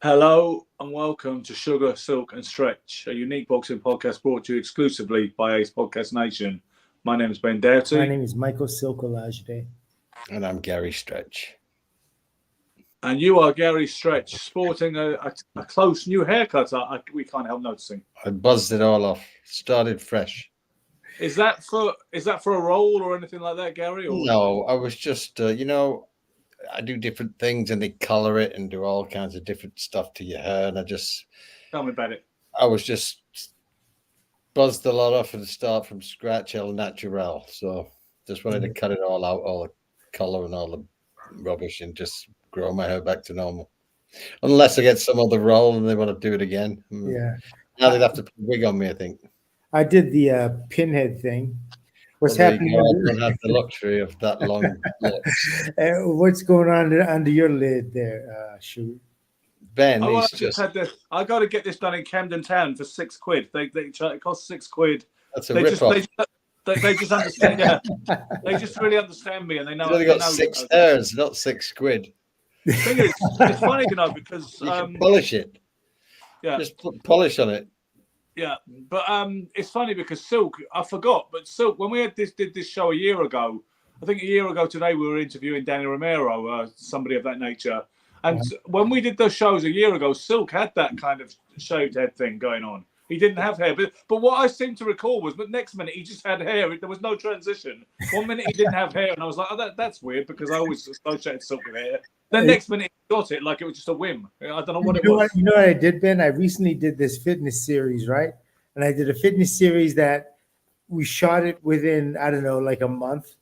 Hello and welcome to Sugar, Silk and Stretch, a unique boxing podcast brought to you exclusively by Ace Podcast Nation. My name is Ben Doughty. My name is Michael Silkolajde. And I'm Gary Stretch. And you are Gary Stretch, sporting a close new haircut we can't help noticing. I buzzed it all off, started fresh. Is that for a role or anything like that, Gary? Or? No, I was just, I do different things and they color it and do all kinds of different stuff to your hair. And Tell me about it. I was just buzzed a lot off at the start from scratch, el natural. So just wanted to cut it all out, all the color and all the rubbish, and just grow my hair back to normal. Unless I get some other role and they want to do it again. Yeah. Now they'd have to put a wig on me, I think. I did the pinhead thing. What's happening? I don't have the luxury of that long locks. What's going on under your lid there, Shoot? Ben, I got to get this done in Camden Town for £6. It costs £6. That's a rip-off. They just understand. Yeah, they just really understand me, and they know. You've only got 6 hairs, not £6. The thing is, it's funny, because you can polish it. Yeah, just put polish on it. Yeah, but it's funny because Silk, I forgot, but Silk, when we did this show a year ago, I think a year ago today, we were interviewing Danny Romero, somebody of that nature. And when we did those shows a year ago, Silk had that kind of shaved head thing going on. He didn't have hair, but what I seem to recall was, but next minute he just had hair. There was no transition. 1 minute he didn't have hair, and I was like, oh, that's weird, because I always associated Silk with hair. Then next minute he got it like it was just a whim. I don't know what it was. You know what I did, Ben? I recently did this fitness series, right? And I did a fitness series that we shot it within, I don't know, like a month.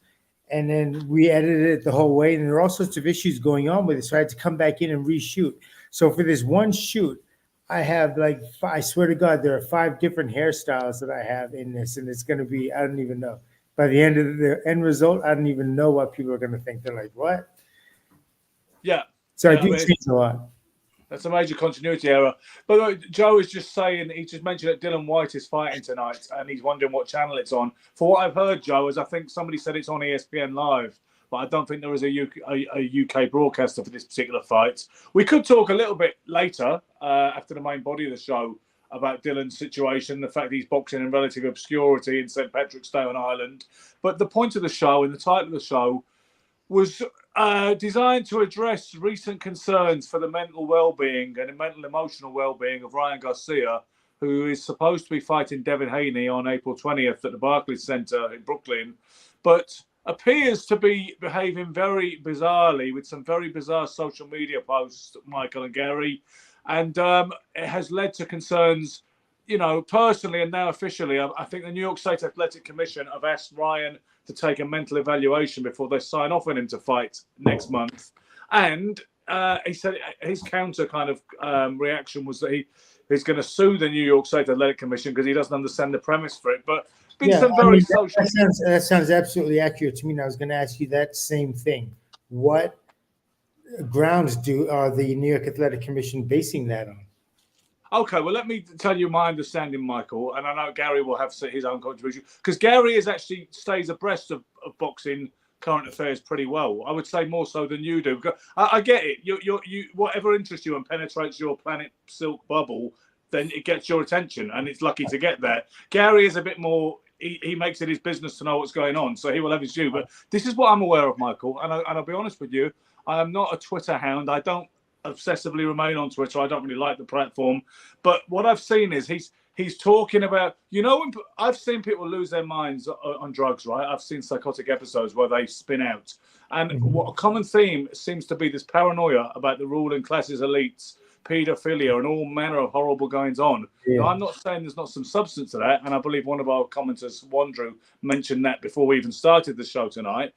And then we edited it the whole way. And there are all sorts of issues going on with it. So I had to come back in and reshoot. So for this one shoot, I have I swear to God, there are 5 different hairstyles that I have in this. And it's going to be, I don't even know. By the end of the end result, I don't even know what people are going to think. They're like, what? Yeah. So I do change a lot. That's a major continuity error. But Joe is just saying, he just mentioned that Dylan White is fighting tonight, and he's wondering what channel it's on. For what I've heard, Joe, is I think somebody said it's on ESPN Live, but I don't think there is a UK broadcaster for this particular fight. We could talk a little bit later, after the main body of the show, about Dylan's situation, the fact that he's boxing in relative obscurity in St. Patrick's Day on Ireland. But the point of the show and the title of the show was designed to address recent concerns for the mental well-being and the mental emotional well-being of Ryan Garcia, who is supposed to be fighting Devin Haney on April 20th at the Barclays Center in Brooklyn, but appears to be behaving very bizarrely with some very bizarre social media posts, Michael and Gary, and it has led to concerns, personally and now officially. I think the New York State Athletic Commission have asked Ryan to take a mental evaluation before they sign off on him to fight next month. And he said his counter kind of reaction was that he's going to sue the New York State Athletic Commission because he doesn't understand the premise for it. But that sounds absolutely accurate to me. And I was going to ask you that same thing. What grounds are the New York Athletic Commission basing that on? Okay, well, let me tell you my understanding, Michael, and I know Gary will have his own contribution, because Gary actually stays abreast of boxing current affairs pretty well. I would say more so than you do. I get it. You whatever interests you and penetrates your Planet Silk bubble, then it gets your attention, and it's lucky to get there. Gary is a bit more. He makes it his business to know what's going on, so he will have his due. But this is what I'm aware of, Michael, and I'll be honest with you. I am not a Twitter hound. I don't obsessively remain on Twitter. I don't really like the platform, but what I've seen is he's talking about, when I've seen people lose their minds on drugs, right? I've seen psychotic episodes where they spin out, and what a common theme seems to be this paranoia about the ruling classes, elites, paedophilia, and all manner of horrible goings on. Now, I'm not saying there's not some substance to that, and I believe one of our commenters, Wandrew, mentioned that before we even started the show tonight.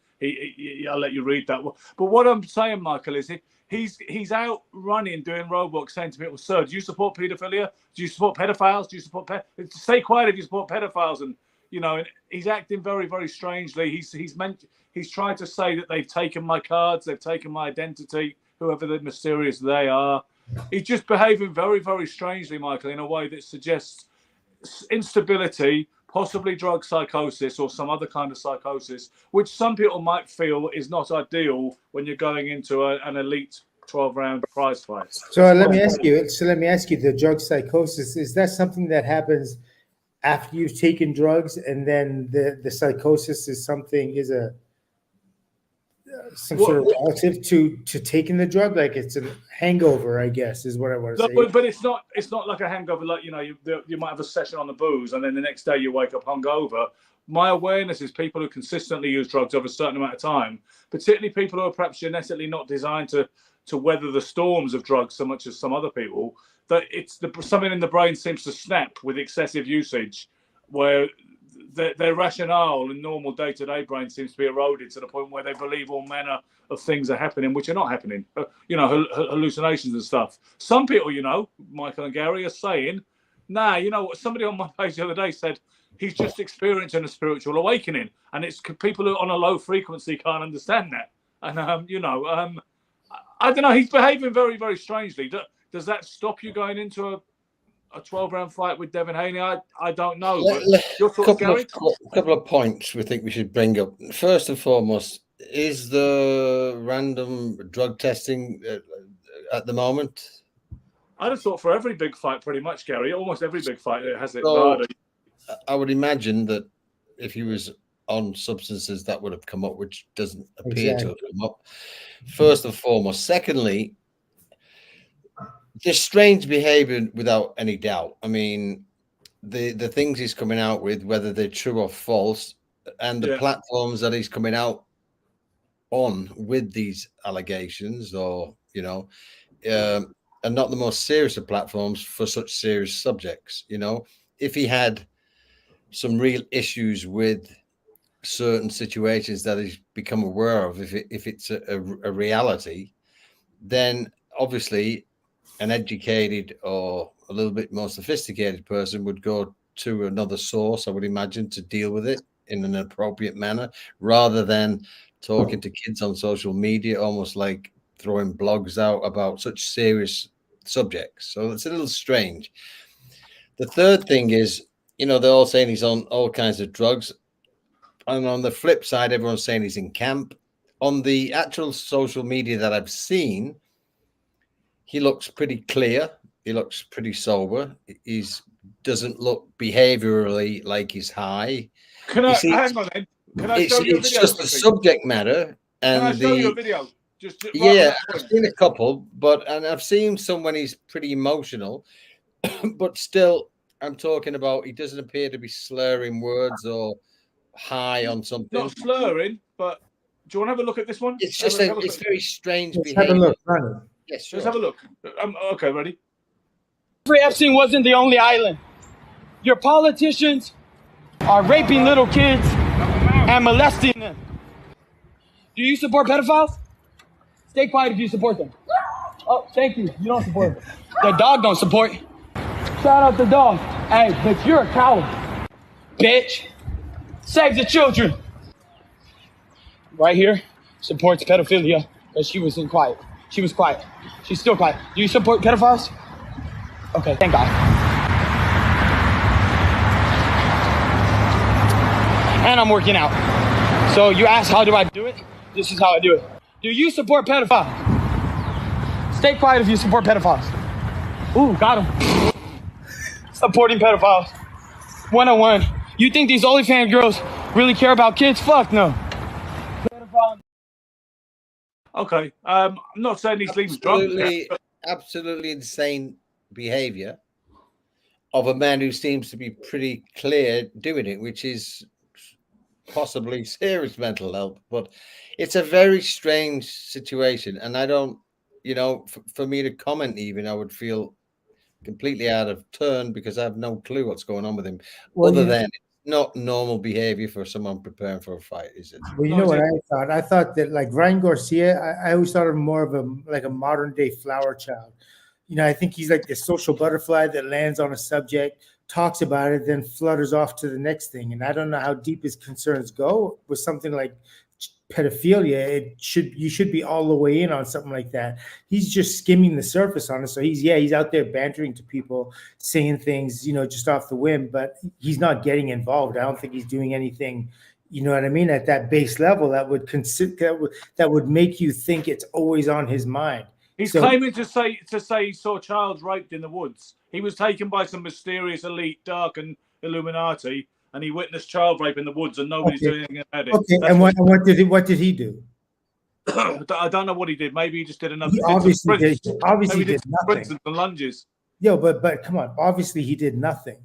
I'll let you read that. But what I'm saying, Michael, is he's out running, doing roadblocks, saying to people, "Sir, do you support paedophilia? Do you support pedophiles? Do you support stay quiet if you support pedophiles?" And and he's acting very, very strangely. He's tried to say that they've taken my cards, they've taken my identity, whoever the mysterious they are. He's just behaving very, very strangely, Michael, in a way that suggests instability, possibly drug psychosis or some other kind of psychosis, which some people might feel is not ideal when you're going into an elite 12-round prize fights. So let me ask you. So let me ask you. The drug psychosis, is that something that happens after you've taken drugs, and then the psychosis is some sort of relative to taking the drug? Like it's a hangover, I guess, is what I want to say. But it's not like a hangover. Like, you know, you might have a session on the booze, and then the next day you wake up hungover. My awareness is people who consistently use drugs over a certain amount of time, particularly people who are perhaps genetically not designed to weather the storms of drugs so much as some other people, that something in the brain seems to snap with excessive usage, where their rationale in normal day-to-day brain seems to be eroded to the point where they believe all manner of things are happening which are not happening. You know, hallucinations and stuff. Some people, you know, Michael and Gary, are saying, nah, you know what, somebody on my page the other day said he's just experiencing a spiritual awakening, and it's people who are on a low frequency can't understand that. And I don't know, he's behaving very, very strangely. Does that stop you going into a 12-round fight with Devin Haney? I don't know. But your thoughts, Gary? A couple of points we think we should bring up. First and foremost, is the random drug testing at the moment? I'd have thought for every big fight, pretty much, Gary. Almost every big fight has it. So, I would imagine that if he was on substances, that would have come up, which doesn't appear to have come up. First and foremost. Secondly, there's strange behavior without any doubt. I mean, the things he's coming out with, whether they're true or false, and the platforms that he's coming out on with these allegations, or, you know, are not the most serious of platforms for such serious subjects. You know, if he had some real issues with certain situations that he's become aware of, if it's a reality, then obviously an educated or a little bit more sophisticated person would go to another source, I would imagine, to deal with it in an appropriate manner, rather than talking to kids on social media, almost like throwing blogs out about such serious subjects. So it's a little strange. The third thing is, you know, they're all saying he's on all kinds of drugs. And on the flip side, everyone's saying he's in camp. On the actual social media that I've seen, he looks pretty clear. He looks pretty sober. He doesn't look behaviorally like he's high. Hang on then? Can I show you a video? It's just the subject matter. And can I show you a video? I've seen a couple, and I've seen some when he's pretty emotional, but still, I'm talking about he doesn't appear to be slurring words or high on something. Not slurring, but do you want to have a look at this one? It's just it's very strange behavior. Have a look, Ronnie. Yes, sure. Let's have a look. Okay, ready? Jeffrey Epstein wasn't the only island. Your politicians are raping little kids and molesting them. Do you support pedophiles? Stay quiet if you support them. Oh, thank you. You don't support them. The dog don't support. Shout out the dog. Hey, but you're a coward. Bitch. Save the children. Right here supports pedophilia, but she was quiet. She was quiet. She's still quiet. Do you support pedophiles? Okay, thank God. And I'm working out. So you ask, how do I do it? This is how I do it. Do you support pedophiles? Stay quiet if you support pedophiles. Ooh, got him. Supporting pedophiles. 101. You think these OnlyFans girls really care about kids? Fuck no. Okay. I'm not saying these leaves drunk. Absolutely insane behavior of a man who seems to be pretty clear doing it, which is possibly serious mental health. But it's a very strange situation. And I don't, you know, for me to comment even, I would feel completely out of turn because I have no clue what's going on with him. Well, other than it's not normal behavior for someone preparing for a fight, is it? Well, you know what I thought? I thought that like Ryan Garcia, I always thought of him more of a modern day flower child. You know, I think he's like the social butterfly that lands on a subject, talks about it, then flutters off to the next thing. And I don't know how deep his concerns go with something like pedophilia. You should be all the way in on something like that. He's just skimming the surface on it. So he's out there bantering to people, saying things, you know, just off the whim, but he's not getting involved. I don't think he's doing anything, you know what I mean, at that base level that would make you think it's always on his mind. He's So claiming to say he saw a child raped in the woods. He was taken by some mysterious elite, dark and Illuminati, and he witnessed child rape in the woods, and nobody's doing anything about it. okay, That's and what did he do? I don't know what he did. Maybe he just did another. He obviously did. Obviously, Maybe did did nothing. sprints and lunges. Yo, but come on. Obviously, he did nothing.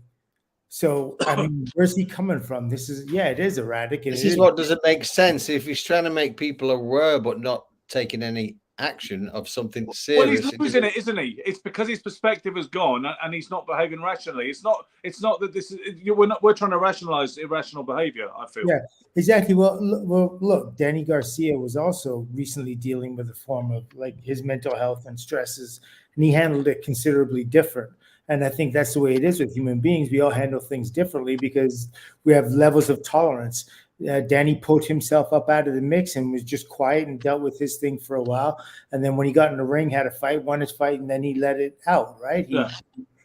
So I mean, where's he coming from? This is it is erratic. This is what doesn't make sense. If he's trying to make people aware but not taking any action of something serious. Well, he's losing it, isn't he? It's because his perspective has gone and he's not behaving rationally. It's not that this is we're trying to rationalize irrational behavior, I feel. Yeah, exactly. Well, look, Danny Garcia was also recently dealing with a form of like his mental health and stresses, and he handled it considerably different. And I think that's the way it is with human beings. We all handle things differently because we have levels of tolerance. Danny pulled himself up out of the mix and was just quiet and dealt with his thing for a while. And then when he got in the ring, had a fight, won his fight, and then he let it out, right?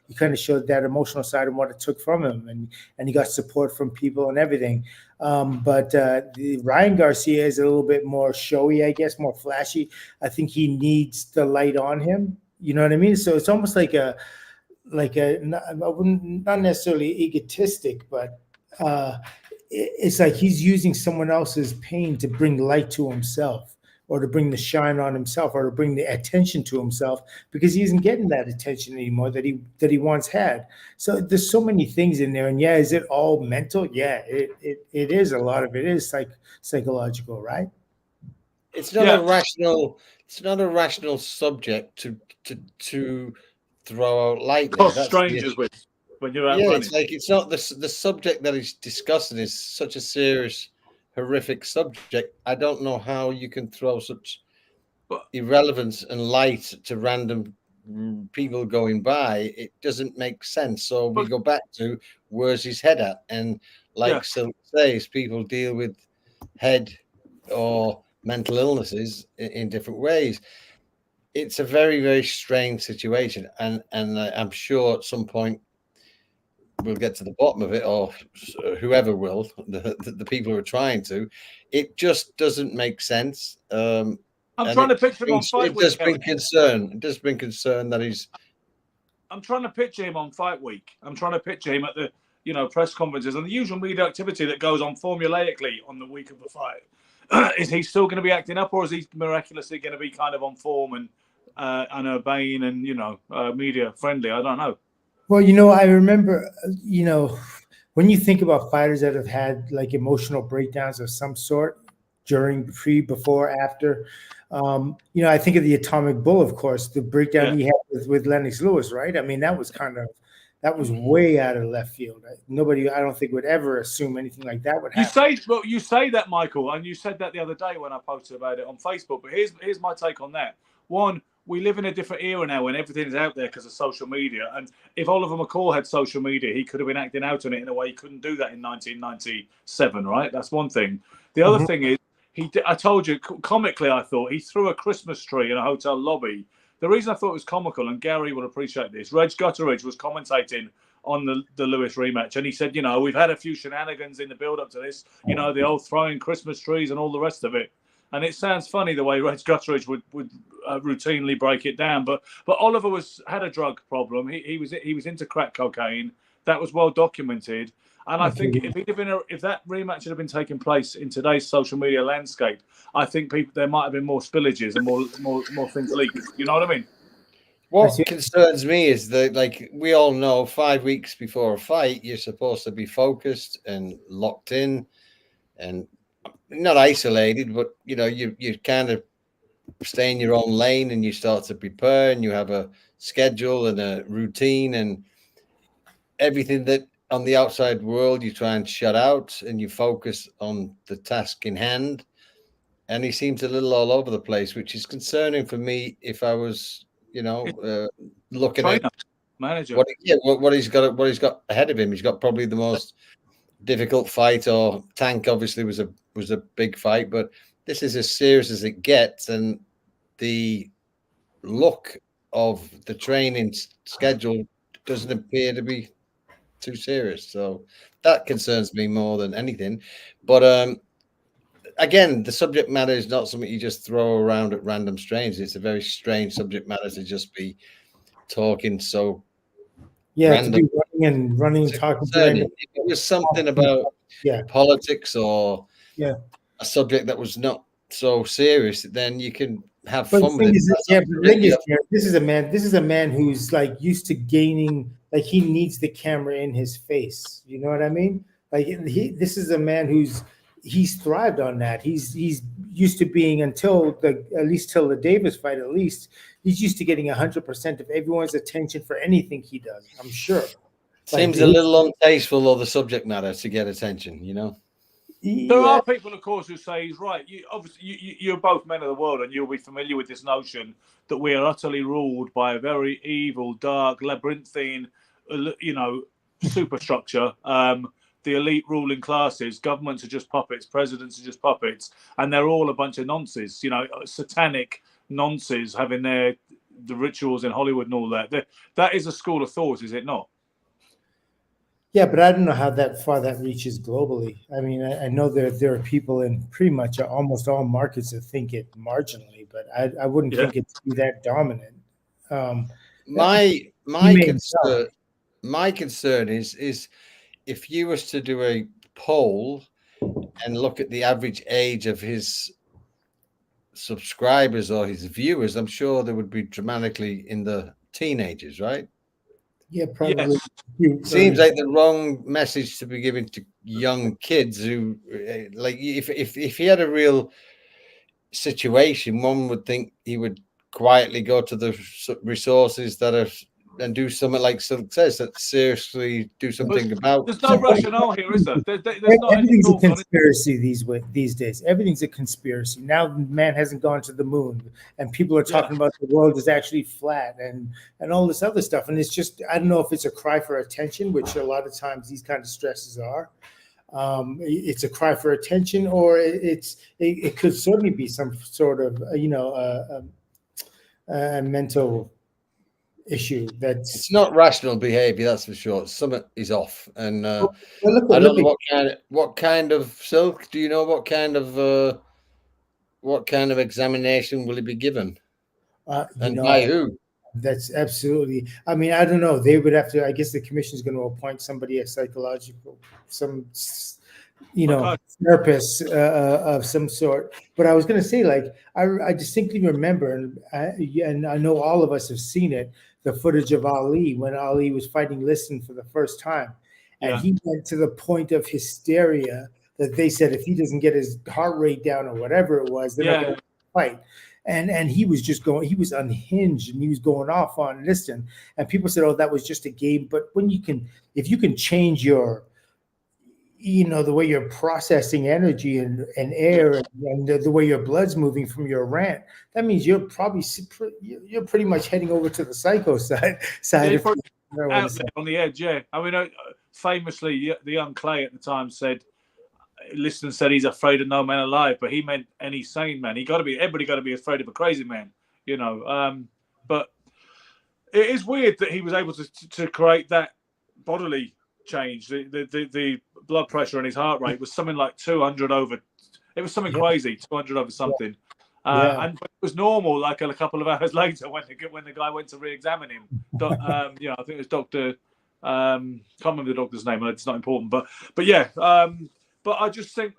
He kind of showed that emotional side and what it took from him. And he got support from people and everything. But Ryan Garcia is a little bit more showy, I guess, more flashy. I think he needs the light on him. You know what I mean? So it's almost like a not necessarily egotistic, but it's like he's using someone else's pain to bring light to himself, or to bring the shine on himself, or to bring the attention to himself, because he isn't getting that attention anymore that he once had. So there's so many things in there. And yeah, is it all mental? Yeah, it is. A lot of it is psychological, right? It's not a rational. It's not a rational subject to throw out lightly. Cross strangers with when you're out running. It's like it's not the subject that he's discussing is such a serious, horrific subject. I don't know how you can throw such irrelevance and light to random people going by. It doesn't make sense. So we go back to where's his head at, and like Silk says, people deal with head or mental illnesses in different ways. It's a very, very strange situation, and I'm sure at some point we'll get to the bottom of it, or whoever will, the people who are trying to. It just doesn't make sense. I'm trying to picture him on Fight Week. It does bring concern that he's. I'm trying to picture him on Fight Week. I'm trying to picture him at the press conferences and the usual media activity that goes on formulaically on the week of the fight. Is he still going to be acting up, or is he miraculously going to be kind of on form and urbane and media friendly? I don't know. Well, I remember, when you think about fighters that have had like emotional breakdowns of some sort during, before, after, I think of the Atomic Bull, of course, the breakdown he had with Lennox Lewis, right? I mean, that was way out of left field. Nobody, I don't think, would ever assume anything like that would happen. You say that, Michael, and you said that the other day when I posted about it on Facebook. But here's my take on that. One, we live in a different era now when everything is out there because of social media. And if Oliver McCall had social media, he could have been acting out on it in a way he couldn't do that in 1997, right? That's one thing. The other thing is, I told you, comically, I thought, he threw a Christmas tree in a hotel lobby. The reason I thought it was comical, and Gary will appreciate this, Reg Gutteridge was commentating on the Lewis rematch, and he said, we've had a few shenanigans in the build-up to this, the old throwing Christmas trees and all the rest of it. And it sounds funny the way Reg Gutteridge would routinely break it down, but Oliver had a drug problem. He was into crack cocaine. That was well documented. And I think if that rematch had been taking place in today's social media landscape, I think there might have been more spillages and more things leaked. You know what I mean? What concerns me is that, like we all know, 5 weeks before a fight, you're supposed to be focused and locked in, and not isolated, but you kind of stay in your own lane and you start to prepare, and you have a schedule and a routine, and everything that on the outside world you try and shut out, and you focus on the task in hand. And he seems a little all over the place, which is concerning for me if I was looking Trainer, at manager what he's got ahead of him. He's got probably the most difficult fight, or Tank obviously was a big fight, but this is as serious as it gets, and the look of the training schedule doesn't appear to be too serious. So that concerns me more than anything. But again, the subject matter is not something you just throw around at random strangers. It's a very strange subject matter to just be talking so To be random. running and talking to random. If it was something about politics or a subject that was not so serious, then you can have fun with it. This is a man who's like used to gaining, like he needs the camera in his face. You know what I mean? Like this is a man he's thrived on that. He's used to being at least till the Davis fight, at least he's used to getting 100% of everyone's attention for anything he does. I'm sure. Seems a little untasteful of the subject matter to get attention, you know. There are people, of course, who say he's right. You're both men of the world, and you'll be familiar with this notion that we are utterly ruled by a very evil, dark, labyrinthine, superstructure. The elite ruling classes, governments are just puppets, presidents are just puppets, and they're all a bunch of nonsense. Satanic nonsense, having the rituals in Hollywood and all that. That is a school of thought, is it not? Yeah, but I don't know how far that reaches globally. I mean, I know there are people in pretty much almost all markets that think it marginally, but I wouldn't think it's that dominant. My concern is if you was to do a poll and look at the average age of his subscribers or his viewers, I'm sure they would be dramatically in the teenagers, right? Yeah, probably. Yes. Seems like the wrong message to be given to young kids who, like, if he had a real situation, one would think he would quietly go to the resources that are and do something like Silk says, that seriously do something about. There's no rationale here, is there? There's not everything's a conspiracy these days. Everything's a conspiracy. Now man hasn't gone to the moon, and people are talking about the world is actually flat and all this other stuff. And it's just, I don't know if it's a cry for attention, which a lot of times these kind of stresses are. It's a cry for attention, or it could certainly be some sort of a mental issue. It's not rational behavior, that's for sure. Something is off, and I don't know what kind of Silk. Do you know what kind of examination will he be given, and by who? That's absolutely. I mean, I don't know. They would have to. I guess the commission is going to appoint somebody, a psychological, therapist of some sort. But I was going to say, like, I distinctly remember, and I know all of us have seen it, the footage of Ali when Ali was fighting Liston for the first time, and he went to the point of hysteria that they said if he doesn't get his heart rate down or whatever it was, they're not going to fight. And he was just going, he was unhinged and he was going off on Liston. And people said, oh, that was just a game. But if you can change your, the way you're processing energy and air and the way your blood's moving from your rant, that means you're pretty much heading over to the psycho side. On the edge, yeah. I mean, famously, the young Clay at the time said, Liston said he's afraid of no man alive, but he meant any sane man. Everybody got to be afraid of a crazy man, But it is weird that he was able to create that bodily change. The blood pressure and his heart rate was something like 200 over. It was something crazy, 200 over something. And it was normal. Like a couple of hours later, when the guy went to re-examine him, I think it was Doctor. Can't remember the doctor's name. It's not important, but yeah. But I just think,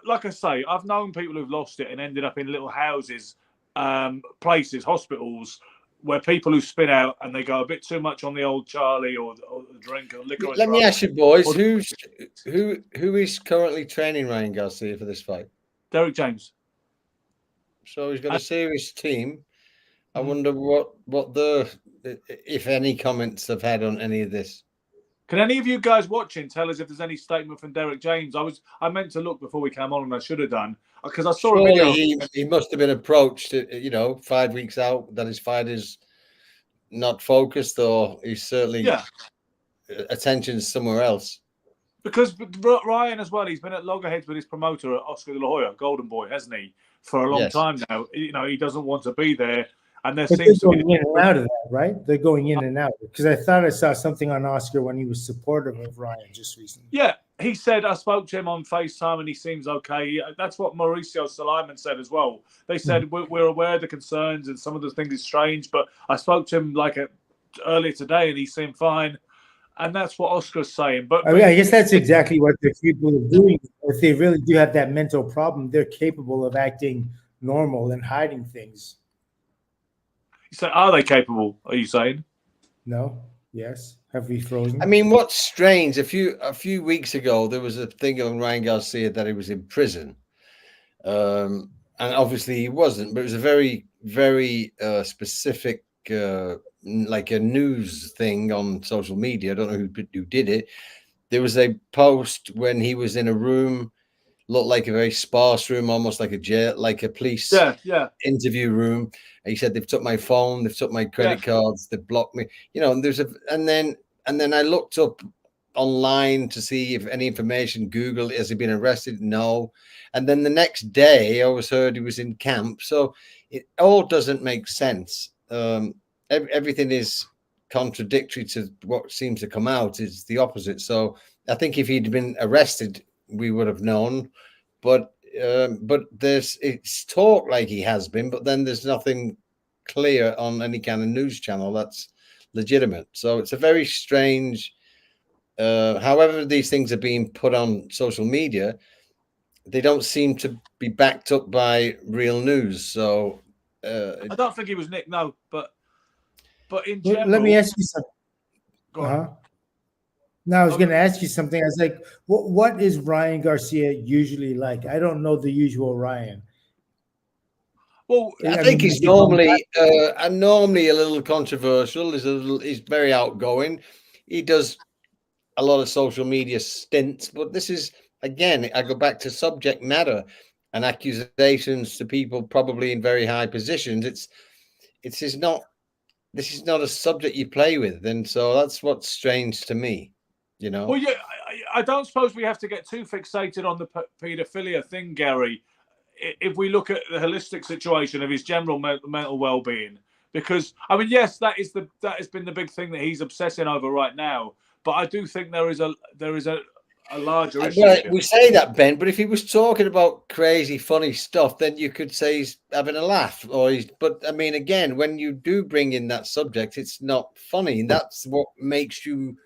like I say, I've known people who've lost it and ended up in little houses, places, hospitals, where people who spin out and they go a bit too much on the old Charlie or drink or liquor. Let me ask you, boys, who is currently training Ryan Garcia for this fight? Derek James. So he's got a serious team. I wonder what the, if any, comments have had on any of this. Can any of you guys watching tell us if there's any statement from Derek James? I meant to look before we came on, and I should have done, because I saw a video. He must have been approached, 5 weeks out, that his fight is not focused, or he's certainly attention somewhere else. Because Ryan as well, he's been at loggerheads with his promoter at Oscar de la Hoya, Golden Boy, hasn't he, for a long time now. He doesn't want to be there. And there seems to be in and out of that, right? They're going in and out, because I thought I saw something on Oscar when he was supportive of Ryan just recently. Yeah, he said, I spoke to him on FaceTime and he seems okay. That's what Mauricio Sulaiman said as well. They said, we're aware of the concerns and some of the things is strange, but I spoke to him earlier today and he seemed fine. And that's what Oscar's saying. But I guess that's exactly what the people are doing. If they really do have that mental problem, they're capable of acting normal and hiding things. So are they capable, are you saying? No? Yes? Have we frozen? I mean, what's strange, a few weeks ago, there was a thing on Ryan Garcia that he was in prison. And obviously he wasn't, but it was a very, very specific, like a news thing on social media. I don't know who did it. There was a post when he was in a room, looked like a very sparse room, almost like a jail, like a police interview room. And he said, they've took my phone, they've took my credit cards, they've blocked me, you know, and then I looked up online to see if any information, Google, has he been arrested? No. And then the next day I was heard he was in camp. So it all doesn't make sense. Everything is contradictory to what seems to come out. Is the opposite. So I think if he'd been arrested, we would have known, but it's talk like he has been, but then there's nothing clear on any kind of news channel that's legitimate. So it's a very strange. However, these things are being put on social media, they don't seem to be backed up by real news. So I don't think he was Nick, no, but in general, let me ask you something. Go on. No, I was going to ask you something. I was like, what is Ryan Garcia usually like? I don't know the usual Ryan. Well, I think he's normally a little controversial. He's very outgoing. He does a lot of social media stints, but this is, again, I go back to subject matter and accusations to people probably in very high positions. This is not a subject you play with, and so that's what's strange to me. You know. Well, yeah, I don't suppose we have to get too fixated on the paedophilia thing, Gary. If we look at the holistic situation of his general mental well-being, because I mean, yes, that has been the big thing that he's obsessing over right now. But I do think there is a larger issue. Well, we say that, Ben, but if he was talking about crazy, funny stuff, then you could say he's having a laugh, But I mean, again, when you do bring in that subject, it's not funny, and that's what makes you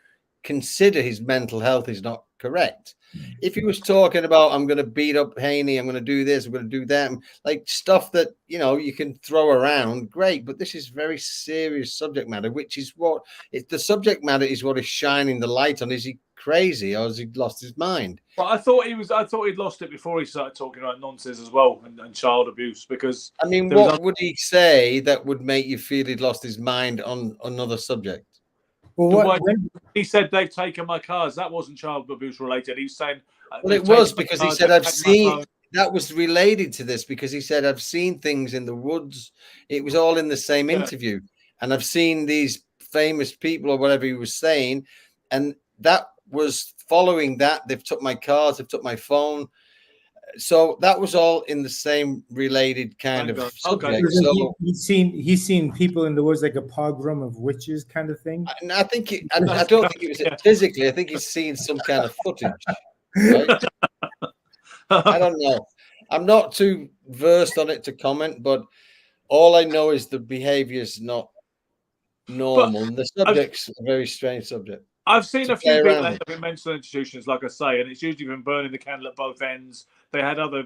consider his mental health is not correct. If he was talking about, I'm going to beat up Haney, I'm going to do this, I'm going to do that, like stuff that, you know, you can throw around, great. But this is very serious subject matter, which is the subject matter is what is shining the light on. Is he crazy or has he lost his mind? But I thought he'd lost it before he started talking about nonsense as well and child abuse. Because I mean, what would he say that would make you feel he'd lost his mind on another subject? Well, he said they've taken my cars. That wasn't child abuse related. He's saying, well, it was because he said, I've seen, that was related to this because he said, I've seen things in the woods. It was all in the same interview. And I've seen these famous people or whatever he was saying. And that was following that. They've took my cars, they've took my phone. So that was all in the same related kind of subject. Okay. So he's seen people in the woods, like a pogrom of witches kind of thing. And I think I don't think it was physically. I think he's seen some kind of footage. Right? I don't know. I'm not too versed on it to comment, but all I know is the behavior is not normal, and the subject's a very strange subject. I've seen a few people end up in mental institutions, like I say, and it's usually been burning the candle at both ends. They had other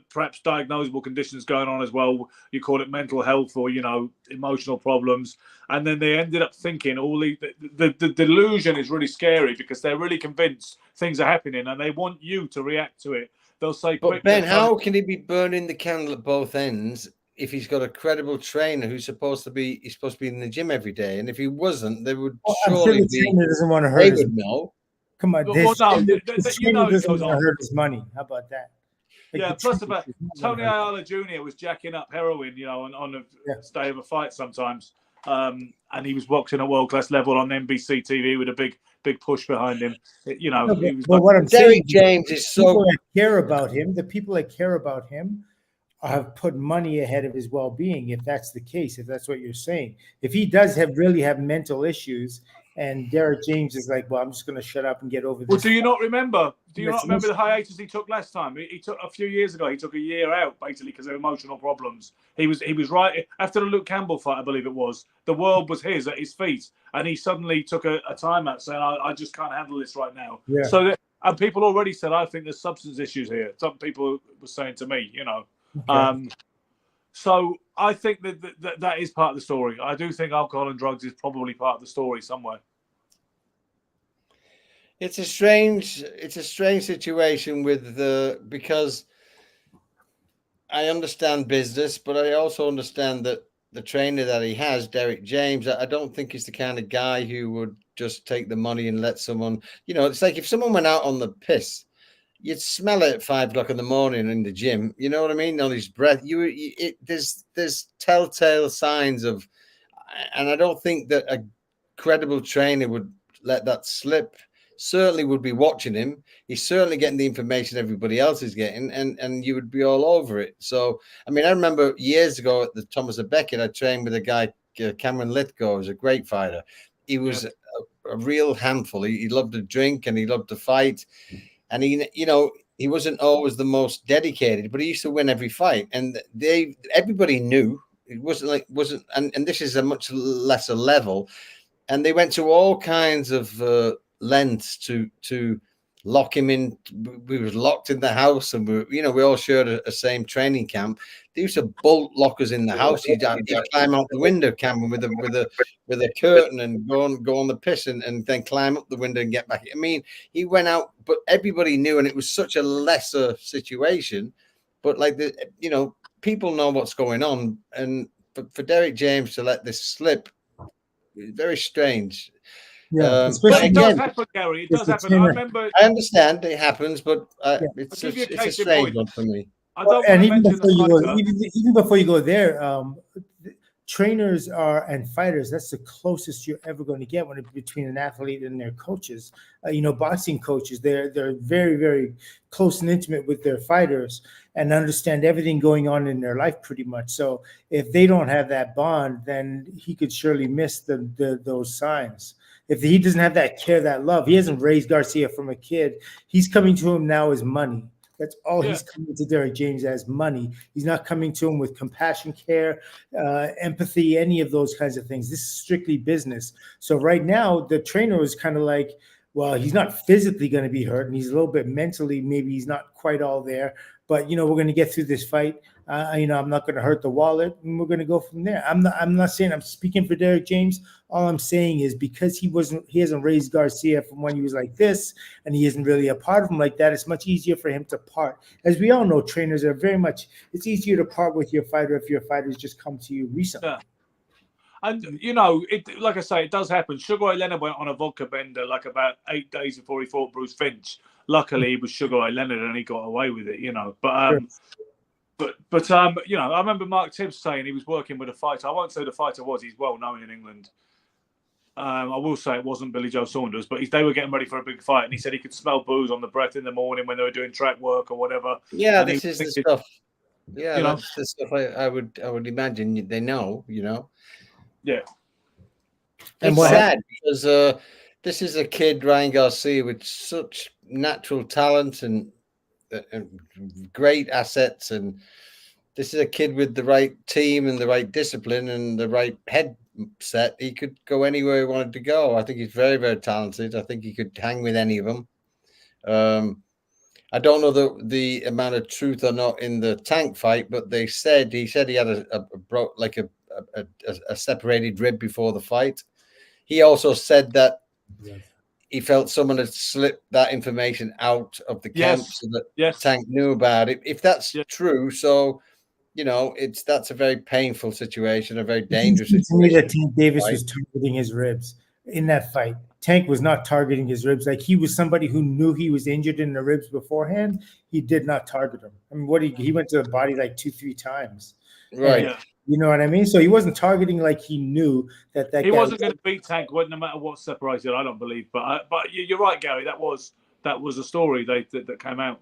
perhaps diagnosable conditions going on as well. You call it mental health or, you know, emotional problems. And then they ended up thinking the delusion is really scary because they're really convinced things are happening and they want you to react to it. They'll say, but Ben, how can he be burning the candle at both ends if he's got a credible trainer who's supposed to be in the gym every day? And if he wasn't, they would surely be. Trainer doesn't want to hurt his know. Come on, this trainer doesn't want to hurt his money. How about that? Like yeah, plus about Tony Ayala Jr. was jacking up heroin, you know, on the day of a fight sometimes. And he was boxing at world-class level on NBC TV with a big push behind him. You know, but what I'm saying, James is so people that care about him. The people that care about him have put money ahead of his well-being. If that's the case, if that's what you're saying, if he does really have mental issues And Derek James is like, well, I'm just going to shut up and get over this. Well, do you not remember? Do you Yes, not remember the hiatus he took last time? He took a few years ago. He took a year out basically because of emotional problems. He was right after the Luke Campbell fight, I believe it was. The world was at his feet, and he suddenly took a timeout, saying, "I just can't handle this right now." Yeah. So, and people already said, "I think there's substance issues here." Some people were saying to me, Okay. So I think that is part of the story. I do think alcohol and drugs is probably part of the story somewhere. It's a strange situation because I understand business, but I also understand that the trainer that he has, Derek James, I don't think he's the kind of guy who would just take the money and let someone, it's like if someone went out on the piss, you'd smell it at 5 o'clock in the morning in the gym. You know what I mean? On his breath, there's telltale signs of, and I don't think that a credible trainer would let that slip. Certainly would be watching him. He's certainly getting the information everybody else is getting, and you would be all over it. So, I mean, I remember years ago at the Thomas of Beckett, I trained with a guy, Cameron Lithgow, who's a great fighter. He was a real handful. He loved to drink and he loved to fight. And he wasn't always the most dedicated, but he used to win every fight. And everybody knew it wasn't, and this is a much lesser level. And they went to all kinds of lengths to lock him in. We was locked in the house, and we all shared a same training camp. They used to bolt lockers in the house. He'd climb out the window, Cameron, with a curtain and go on the piss and then climb up the window and get back. I mean, he went out, but everybody knew, and it was such a lesser situation. But people know what's going on, and for Derek James to let this slip, very strange. Yeah, but it does happen, Gary. It does happen. I remember. I understand it happens, but it's a strange one for me. I don't and even before you go there, trainers and fighters, that's the closest you're ever going to get between an athlete and their coaches. Boxing coaches, they're very, very close and intimate with their fighters and understand everything going on in their life pretty much. So if they don't have that bond, then he could surely miss those signs. If he doesn't have that care, that love, he hasn't raised Garcia from a kid. He's coming to him now as money. That's all he's coming to Derek James as, money. He's not coming to him with compassion, care, empathy, any of those kinds of things. This is strictly business. So right now, the trainer is kind of like, well, he's not physically going to be hurt, and he's a little bit mentally, maybe he's not quite all there. But, we're going to get through this fight. I'm not going to hurt the wallet, and we're going to go from there. I'm not saying I'm speaking for Derek James. All I'm saying is because he hasn't raised Garcia from when he was like this, and he isn't really a part of him like that, it's much easier for him to part. As we all know, trainers are it's easier to part with your fighter if your fighter's just come to you recently. Yeah. And, like I say, it does happen. Sugar Ray Leonard went on a vodka bender like about 8 days before he fought Bruce Finch. Luckily, it was Sugar Ray Leonard and he got away with it, But I remember Mark Tibbs saying he was working with a fighter. I won't say the fighter was. He's well known in England. I will say it wasn't Billy Joe Saunders, but they were getting ready for a big fight, and he said he could smell booze on the breath in the morning when they were doing track work or whatever. Yeah, this is the stuff. Yeah, that's the stuff I would imagine they know. Yeah. And it's sad because this is a kid, Ryan Garcia, with such natural talent and great assets, and this is a kid with the right team and the right discipline and the right headset. He could go anywhere he wanted to go. I think he's very, very talented. I think he could hang with any of them. I don't know the amount of truth or not in the Tank fight, but he said he had a separated rib before the fight. He also said that he felt someone had slipped that information out of the camp so that Tank knew about it. If that's true, so that's a very painful situation, a very dangerous situation. To me, that Tank Davis was targeting his ribs in that fight. Tank was not targeting his ribs. Like, he was somebody who knew he was injured in the ribs beforehand. He did not target him. I mean, he went to the body like 2-3 times. Right. Yeah. You know what I mean? So he wasn't targeting like he knew that he wasn't going to beat Tank, no matter what separated. I don't believe, but you're right, Gary. That was a story that came out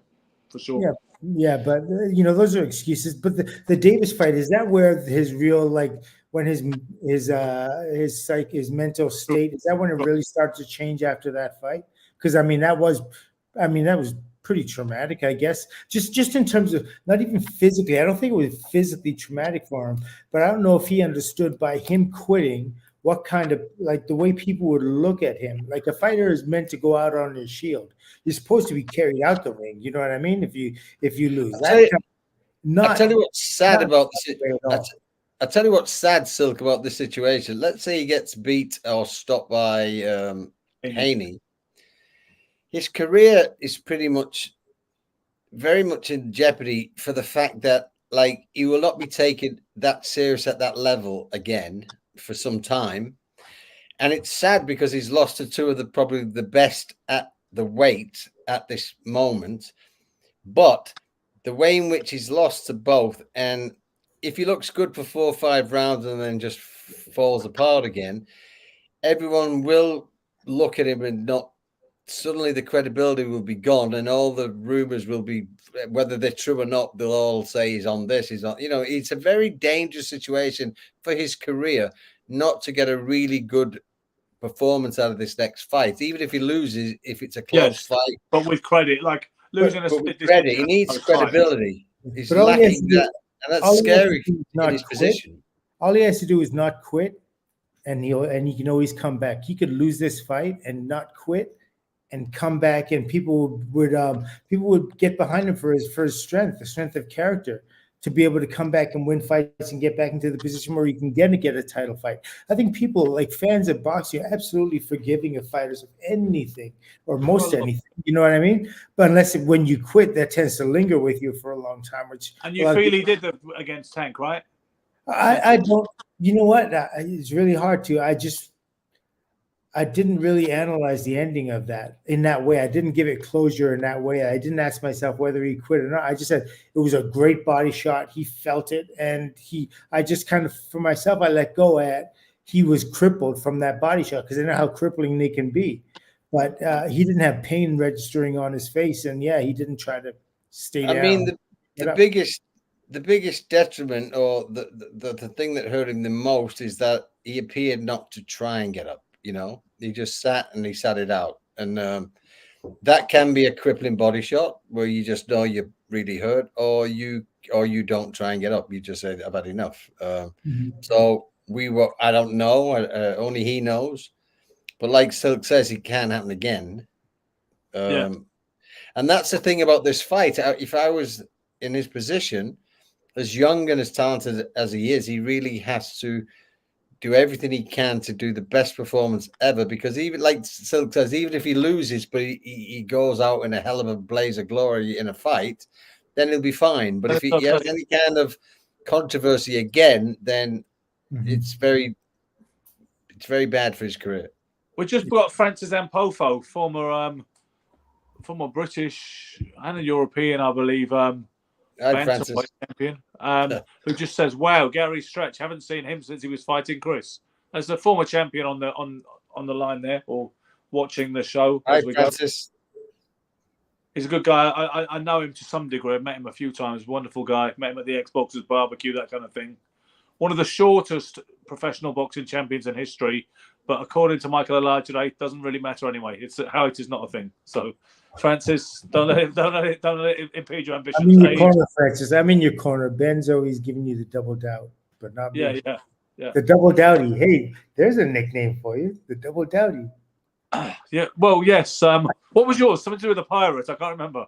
for sure. Yeah, but those are excuses. But the Davis fight, is that where his real when his mental state, is that when it really started to change after that fight? Because that was pretty traumatic, I guess. Just in terms of not even physically, I don't think it was physically traumatic for him, but I don't know if he understood by him quitting what kind of, like, the way people would look at him. Like, a fighter is meant to go out on his shield. You're supposed to be carried out the ring. You know what I mean? If you lose, I'll tell you what's sad about this. I'll I'll tell you what's sad, Silk, about this situation. Let's say he gets beat or stopped by Haney. His career is very much in jeopardy for the fact that, like, he will not be taken that serious at that level again for some time. And it's sad because he's lost to two of probably the best at the weight at this moment. But the way in which he's lost to both, and if he looks good for 4 or 5 rounds and then just falls apart again, everyone will look at him and not suddenly the credibility will be gone, and all the rumors will be, whether they're true or not, they'll all say he's on this, he's on. It's a very dangerous situation for his career not to get a really good performance out of this next fight, even if he loses, if it's a close fight. But with credit, like losing but with credit, he needs credibility. He's lacking that, and that's scary in his position. All he has to do is not quit, and he can always come back. He could lose this fight and not quit, and come back, and people would get behind him for his strength, the strength of character, to be able to come back and win fights and get back into the position where you can get a title fight. I think people, like fans of boxing, are absolutely forgiving of fighters of anything or most anything. You know what I mean? But when you quit, that tends to linger with you for a long time. And you feel he did that against Tank, right? I don't. You know what? It's really hard to. I didn't really analyze the ending of that in that way. I didn't give it closure in that way. I didn't ask myself whether he quit or not. I just said it was a great body shot. He felt it. And I just kind of, for myself, I let go at he was crippled from that body shot, because I know how crippling they can be. But he didn't have pain registering on his face. And yeah, he didn't try to stay down. I mean, the biggest detriment, or the thing that hurt him the most, is that he appeared not to try and get up. He just sat it out, and that can be a crippling body shot where you just know you're really hurt, or you don't try and get up. You just say, I've had enough. So I don't know, only he knows, but like Silk says, it can happen again. And that's the thing about this fight. If I was in his position, as young and as talented as he is, he really has to do everything he can to do the best performance ever, because even like Silk says, even if he loses, but he goes out in a hell of a blaze of glory in a fight, then he'll be fine. But if he has any kind of controversy again, then it's very bad for his career. We just got Francis Ampofo, former British and a European, I believe, Francis. champion, who just says, "Wow, Gary Stretch, haven't seen him since he was fighting Chris." As a former champion on the line there, or watching the show. Hi, Francis. He's a good guy. I know him to some degree. I've met him a few times. Wonderful guy. Met him at the Xboxers barbecue, that kind of thing. One of the shortest professional boxing champions in history, but according to Michael Allard today, it doesn't really matter anyway. It's height is not a thing. So, Francis, don't let it impede your ambition. I'm in your corner, Francis. I'm in your corner. Ben's always giving you the double doubt, but not me. Yeah. The double doubty. Hey, there's a nickname for you. The double doubty. Yeah. Well, yes. What was yours? Something to do with the Pirates? I can't remember.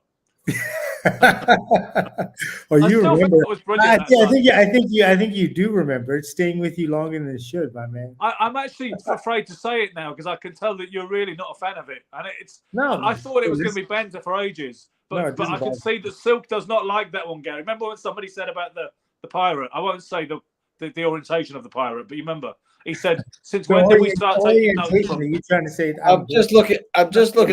You remember? It was brilliant, I think you do remember. It's staying with you longer than it should, my man. I'm actually afraid to say it now because I can tell that you're really not a fan of it, and no. I thought it was going to be Bender for ages, but I can see that Silk does not like that one, Gary. Remember when somebody said about the pirate? I won't say the orientation of the pirate, but you remember he said, "Since when did we start taking notes from?" You're trying to say? I'm just looking at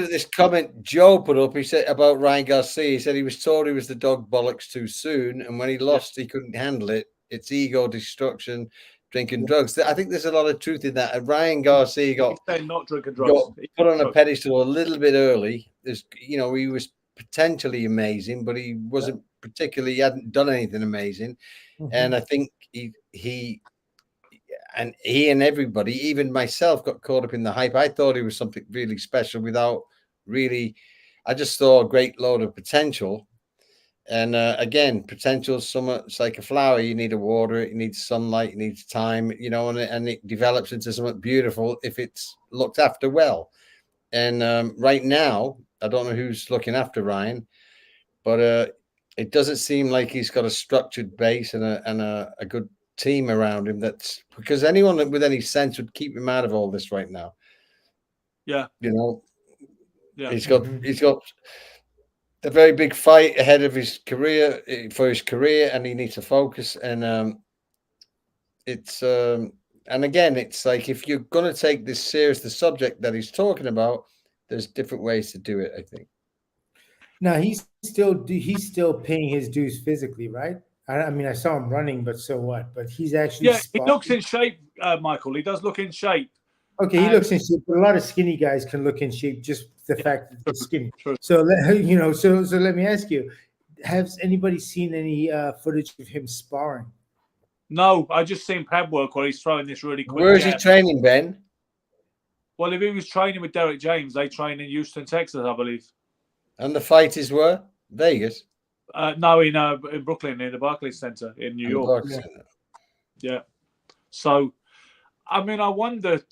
this comment Joe put up. He said about Ryan Garcia. He said he was told he was the dog bollocks too soon, and when he lost, he couldn't handle it. It's ego destruction, drinking drugs. I think there's a lot of truth in that. And Ryan Garcia got not drinking drugs. Got put on a pedestal a little bit early. He was potentially amazing, but he wasn't particularly. He hadn't done anything amazing, and I think he and he and everybody, even myself, got caught up in the hype. I thought he was something really special without really. I just saw a great load of potential. And again, potential is somewhat, it's like a flower. You need to water it, you need sunlight, you need time, and it develops into something beautiful if it's looked after well. And right now, I don't know who's looking after Ryan, but it doesn't seem like he's got a structured base and a good team around him. That's because anyone with any sense would keep him out of all this right now. Yeah. Yeah. He's got a very big fight ahead of his career and he needs to focus. And and again, it's like, if you're going to take this serious, the subject that he's talking about, there's different ways to do it, I think. Now he's still paying his dues physically, right? I mean, I saw him running, but so what? But he's actually he looks in shape, Michael. He does look in shape. Okay, he looks in shape, but a lot of skinny guys can look in shape, just the fact that they're skinny. True. So so let me ask you: has anybody seen any footage of him sparring? No, I just seen pad work where he's throwing this really quick. Where is he training, Ben? Well, if he was training with Derek James, they train in Houston, Texas, I believe. And the fighters were Vegas? No, in Brooklyn, in the Barclays Center in New York. Yeah. So, I mean, I wonder.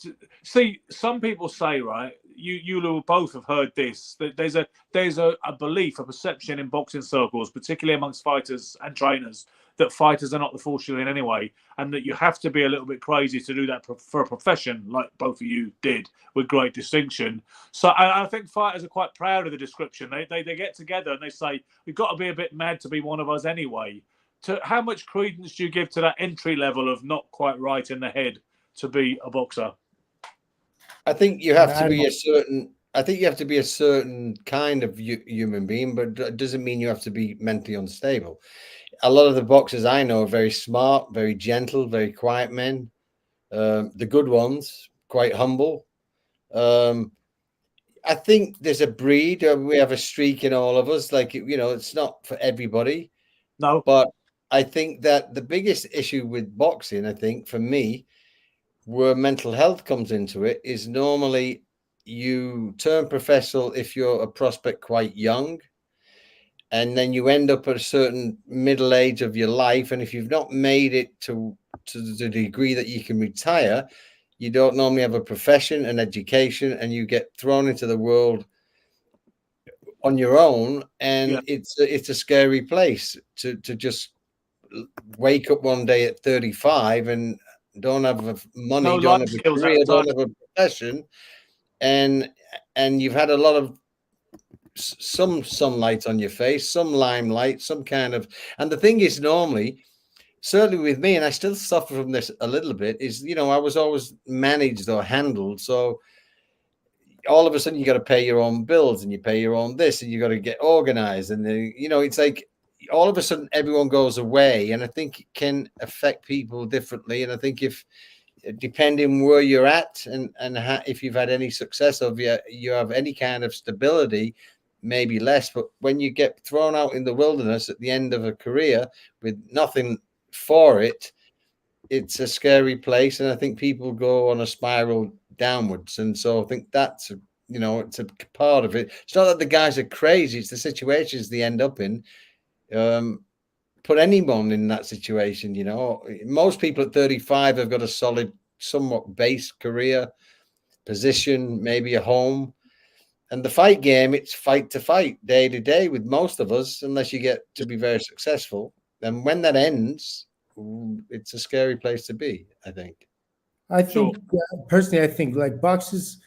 See, some people say, right? You both have heard this. That there's a belief, a perception in boxing circles, particularly amongst fighters and trainers, that fighters are not the full shilling anyway, and that you have to be a little bit crazy to do that for a profession like both of you did with great distinction. So I think fighters are quite proud of the description. They get together and they say, we've got to be a bit mad to be one of us anyway. How much credence do you give to that entry level of not quite right in the head to be a boxer? I think you have to be a certain. I think you have to be a certain kind of human being, but it doesn't mean you have to be mentally unstable. A lot of the boxers I know are very smart, very gentle, very quiet men. The good ones, quite humble. I think there's a breed. We have a streak in all of us. Like, it's not for everybody. No. But I think that the biggest issue with boxing, I think, for me, where mental health comes into it, is normally you turn professional if you're a prospect quite young. And then you end up at a certain middle age of your life. And if you've not made it to the degree that you can retire, you don't normally have a profession, an education, and you get thrown into the world on your own. And it's a scary place to just wake up one day at 35 and don't have money, don't have a career, don't have a profession. And you've had a lot of some sunlight on your face, some limelight, some kind of, and the thing is, normally, certainly with me, and I still suffer from this a little bit, is, I was always managed or handled. So all of a sudden you got to pay your own bills and you pay your own this and you got to get organized. And then, it's like all of a sudden everyone goes away. And I think it can affect people differently. And I think depending where you're at and if you've had any success or you have any kind of stability, maybe less. But when you get thrown out in the wilderness at the end of a career with nothing for it, it's a scary place. And I think people go on a spiral downwards. And so I think that's, it's a part of it. It's not that the guys are crazy. It's the situations they end up in. Put anyone in that situation, most people at 35 have got a solid, somewhat base career, position, maybe a home. And the fight game, it's fight to fight, day to day with most of us, unless you get to be very successful. And when that ends, it's a scary place to be, I think. I think, personally, I think like boxes,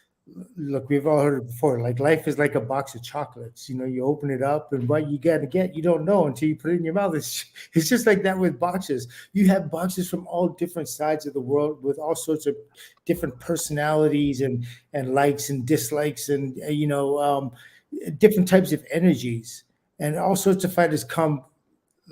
look, we've all heard it before, like life is like a box of chocolates. You open it up and what you got to get, you don't know until you put it in your mouth. It's just like that with boxes. You have boxes from all different sides of the world with all sorts of different personalities and likes and dislikes and, different types of energies. And all sorts of fighters come,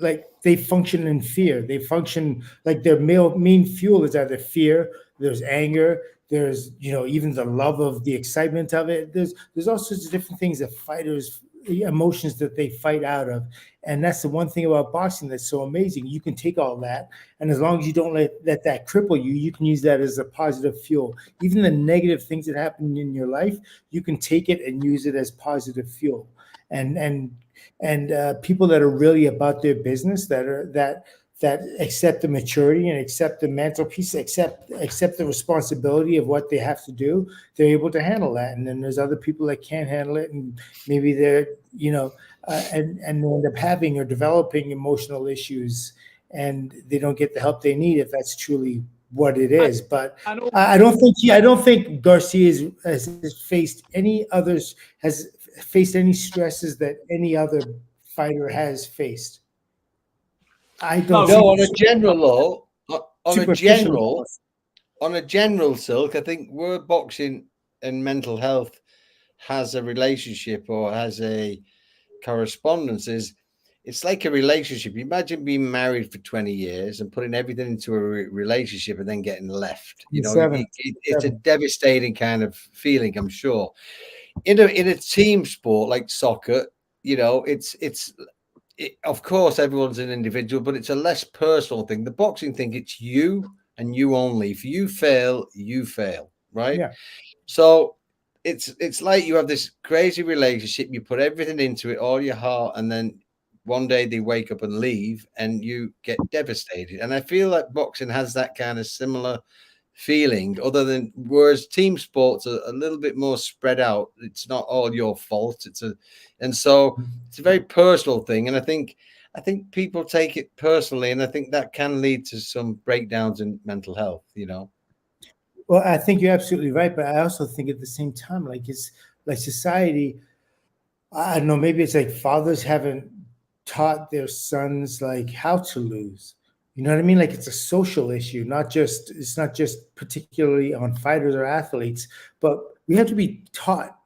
like they function in fear. They function like their main fuel is either fear, there's anger, there's, even the love of the excitement of it. There's all sorts of different things that fighters emotions that they fight out of. And that's the one thing about boxing that's so amazing. You can take all that, and as long as you don't let that cripple you, you can use that as a positive fuel. Even the negative things that happen in your life, you can take it and use it as positive fuel. And people that are really about their business, that accept the maturity and accept the mental piece, accept the responsibility of what they have to do, they're able to handle that. And then there's other people that can't handle it, and maybe they're, and they end up having or developing emotional issues, and they don't get the help they need if that's truly what it is. But I don't think Garcia has faced any stresses that any other fighter has faced. I don't know. On a general, Silk, I think where boxing and mental health has a relationship or has a correspondence is it's like a relationship. Imagine being married for 20 years and putting everything into a relationship and then getting left. It's a devastating kind of feeling, I'm sure. In a team sport like soccer, of course, everyone's an individual, but it's a less personal thing. The boxing thing, it's you and you only. If you fail, right? Yeah. So it's like you have this crazy relationship. You put everything into it, all your heart, and then one day they wake up and leave, and you get devastated. And I feel like boxing has that kind of similar feeling, whereas team sports are a little bit more spread out. It's not all your fault. So it's a very personal thing, and I think people take it personally, and I think that can lead to some breakdowns in mental health. Well, I think you're absolutely right, but I also think at the same time, like it's like society. I don't know. Maybe it's like fathers haven't taught their sons like how to lose. You know what I mean? Like it's a social issue, it's not just particularly on fighters or athletes, but we have to be taught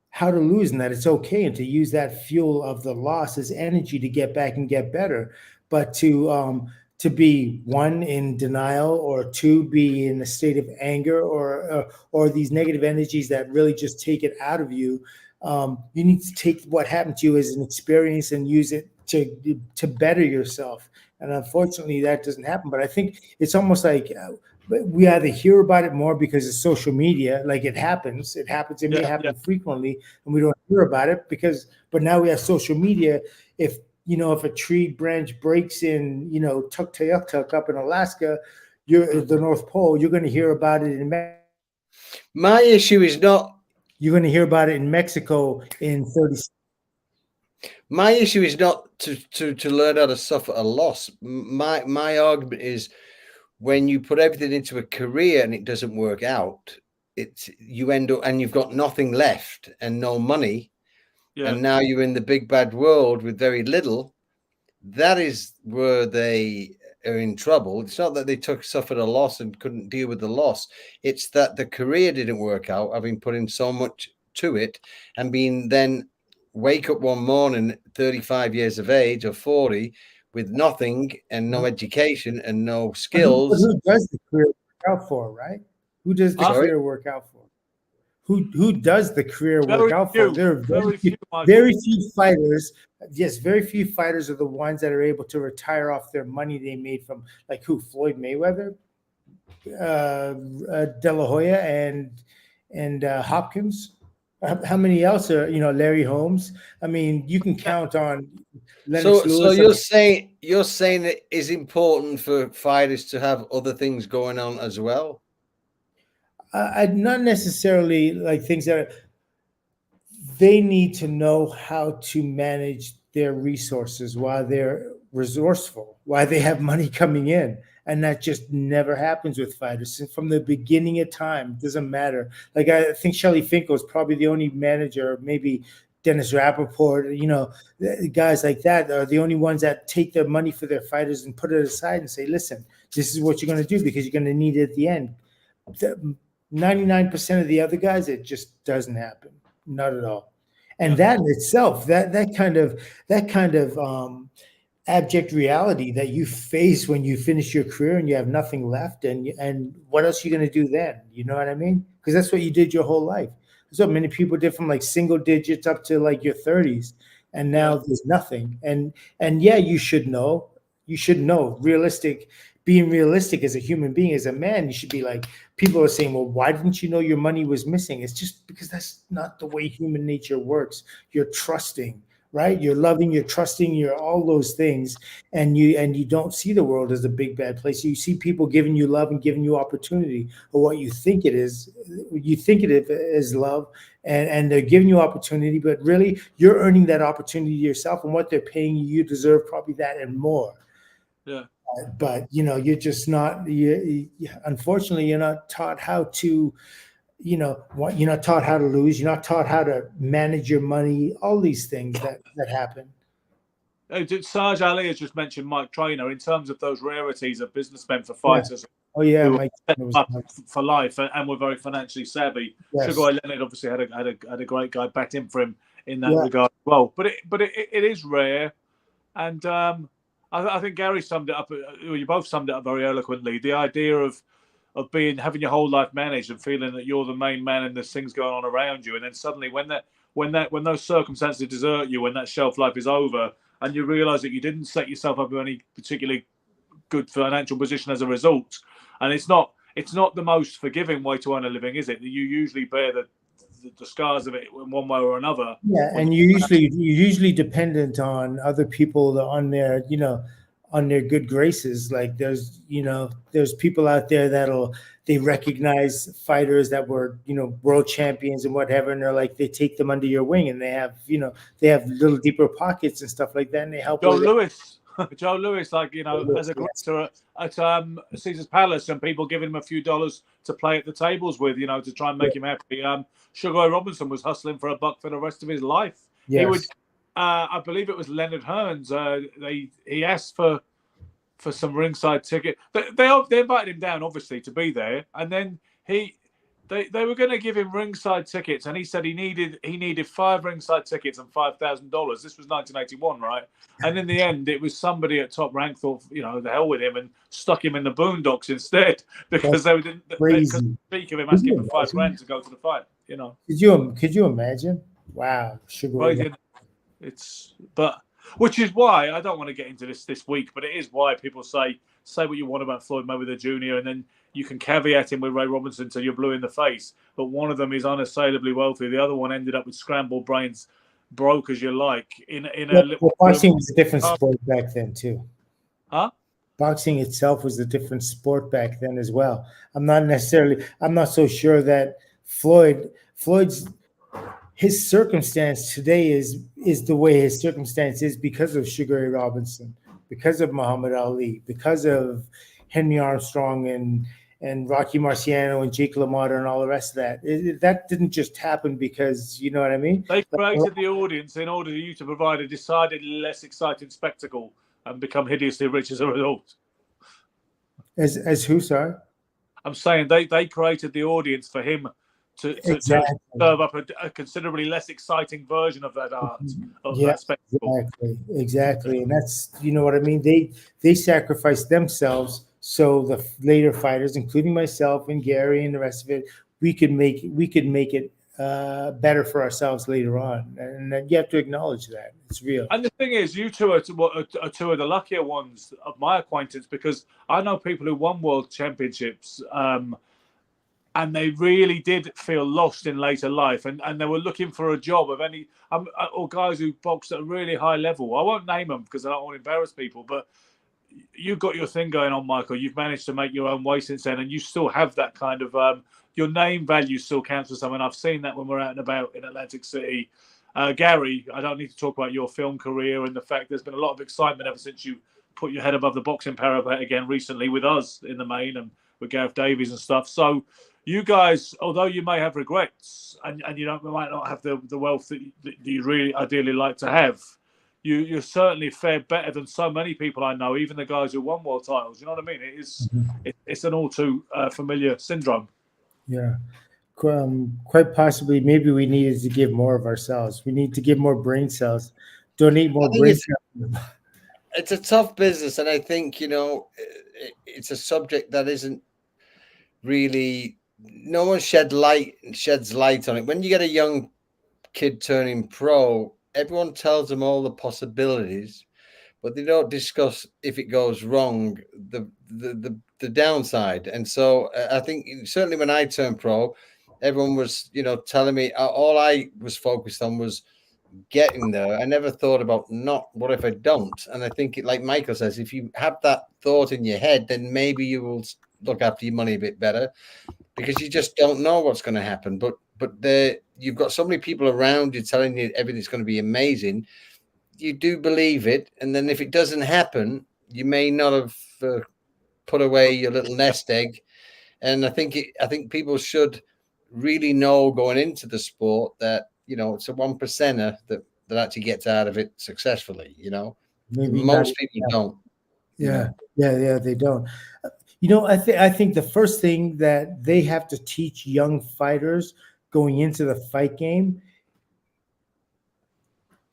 how to lose and that it's okay, and to use that fuel of the loss as energy to get back and get better. But to be one in denial, or two be in a state of anger, or these negative energies that really just take it out of you. You need to take what happened to you as an experience and use it to better yourself. And unfortunately, that doesn't happen. But I think it's almost like we either hear about it more because of social media, like it happens, it may happen frequently, and we don't hear about it but now we have social media. If a tree branch breaks in, Tuktoyaktuk up in Alaska, the North Pole, you're going to hear about it in Mexico. My issue is not. You're going to hear about it in Mexico in 30 seconds. My issue is not to learn how to suffer a loss. My argument is when you put everything into a career and it doesn't work out, you end up and you've got nothing left and no money, and now you're in the big bad world with very little. That is where they are in trouble. It's not that they suffered a loss and couldn't deal with the loss. It's that the career didn't work out, having put in so much to it, and being then wake up one morning 35 years of age or 40 with nothing and no education and no skills. Who does the career work out for, right? Who does the career work out for? Who does the career work out for? There are very few fighters. Yes, very few fighters are the ones that are able to retire off their money they made from, like who? Floyd Mayweather, De La Hoya, and Hopkins. How many else are, Larry Holmes? I mean, you can count on Lennox Lewis. So you're saying it is important for fighters to have other things going on as well? Not necessarily like things that they need to know how to manage their resources while they're resourceful, while they have money coming in. And that just never happens with fighters. And from the beginning of time, it doesn't matter. Like I think Shelly Finkel is probably the only manager, maybe Dennis Rappaport, guys like that are the only ones that take their money for their fighters and put it aside and say, listen, this is what you're going to do because you're going to need it at the end. 99% of the other guys, it just doesn't happen. Not at all. And that in itself, that kind of abject reality that you face when you finish your career and you have nothing left, and what else are you going to do then? You know what I mean? Because that's what you did your whole life. That's what many people did from like single digits up to like your 30s, and now there's nothing. And yeah, you should know. You should know. Being realistic as a human being, as a man, you should be like, people are saying, well, why didn't you know your money was missing? It's just because that's not the way human nature works. You're trusting, right? You're loving, you're trusting, you're all those things. And you don't see the world as a big bad place. You see people giving you love and giving you opportunity, or what you think it is. You think it is love, and they're giving you opportunity, but really you're earning that opportunity yourself, and what they're paying you, you deserve probably that and more. Yeah. But you're just not. Unfortunately, you're not taught how to. You're not taught how to lose. You're not taught how to manage your money. All these things that happen. Sarge Ali has just mentioned Mike Trainer in terms of those rarities of businessmen for fighters. Yeah. Oh yeah, who Mike up for life and were very financially savvy. Yes. Sugar Ray Leonard obviously had a great guy back in for him in that regard as well. But it is rare, and I think Gary summed it up. You both summed it up very eloquently. The idea of having your whole life managed and feeling that you're the main man and there's things going on around you, and then suddenly when those circumstances desert you, when that shelf life is over, and you realise that you didn't set yourself up in any particularly good financial position as a result, and it's not the most forgiving way to earn a living, is it? You usually bear the scars of it in one way or another. Yeah, and you're usually dependent on other people on their on their good graces. Like there's people out there they recognize fighters that were world champions and whatever, and they're like, they take them under your wing, and they have little deeper pockets and stuff like that, and they help. Joe Lewis, like as a director at Caesar's Palace, and people giving him a few dollars to play at the tables with, to try and make him happy. Sugar Ray Robinson was hustling for $1 for the rest of his life. Yes. He would, I believe it was Leonard Hearns. He asked for some ringside ticket. They invited him down, obviously, to be there, and then they were going to give him ringside tickets, and he said he needed 5 ringside tickets and $5,000. This was 1981, right? And in the end, it was somebody at Top Rank thought, the hell with him, and stuck him in the boondocks instead, because they couldn't speak of him asking for $5,000 to go to the fight. Could you imagine? Wow, which is why I don't want to get into this week, but it is why people say what you want about Floyd Mayweather Jr. and then you can caveat him with Ray Robinson till you're blue in the face. But one of them is unassailably wealthy. The other one ended up with scrambled brains, broke as you like. Boxing was a different sport back then too. Huh? Boxing itself was a different sport back then as well. I'm not so sure that Floyd's his circumstance today is the way his circumstance is because of Sugar Ray Robinson, because of Muhammad Ali, because of Henry Armstrong and Rocky Marciano and Jake LaMotta and all the rest of that. That didn't just happen because, you know what I mean? They created the audience in order for you to provide a decidedly less exciting spectacle and become hideously rich as a result. As who, sorry? I'm saying they created the audience for him to serve up a considerably less exciting version of that art, that spectacle. Exactly. And that's, you know what I mean? They sacrificed themselves so the later fighters, including myself and Gary and the rest of it, we could make it better for ourselves later on. And you have to acknowledge that. It's real. And the thing is, you two are two of the luckier ones of my acquaintance, because I know people who won world championships and they really did feel lost in later life, and they were looking for a job of any, or guys who boxed at a really high level. I won't name them because I don't want to embarrass people, but you've got your thing going on, Michael. You've managed to make your own way since then, and you still have that kind of, your name value still counts for something. I've seen that when we're out and about in Atlantic City. Gary, I don't need to talk about your film career and the fact there's been a lot of excitement ever since you put your head above the boxing parapet again recently with us in the main and with Gareth Davies and stuff. So you guys, although you may have regrets and you might not have the wealth that you really ideally like to have, you're certainly fared better than so many people I know, even the guys who won world titles. You know what I mean? It is, it's an all too familiar syndrome. Yeah. Quite possibly, maybe we needed to give more of ourselves. We need to give more brain cells, donate more brain cells. It's a tough business, and I think it's a subject that isn't really no one sheds light on it. When you get a young kid turning pro, everyone tells them all the possibilities, but they don't discuss if it goes wrong, the downside. And so I think certainly when I turned pro, everyone was, telling me all I was focused on was getting there. I never thought about not what if I don't. And I think like Michael says, if you have that thought in your head, then maybe you will look after your money a bit better, because you just don't know what's going to happen. But you've got so many people around you telling you everything's going to be amazing. You do believe it, and then if it doesn't happen, you may not have put away your little nest egg. And I think people should really know going into the sport that it's a 1%er that actually gets out of it successfully. Maybe most people don't. Yeah, they don't. I think the first thing that they have to teach young fighters going into the fight game,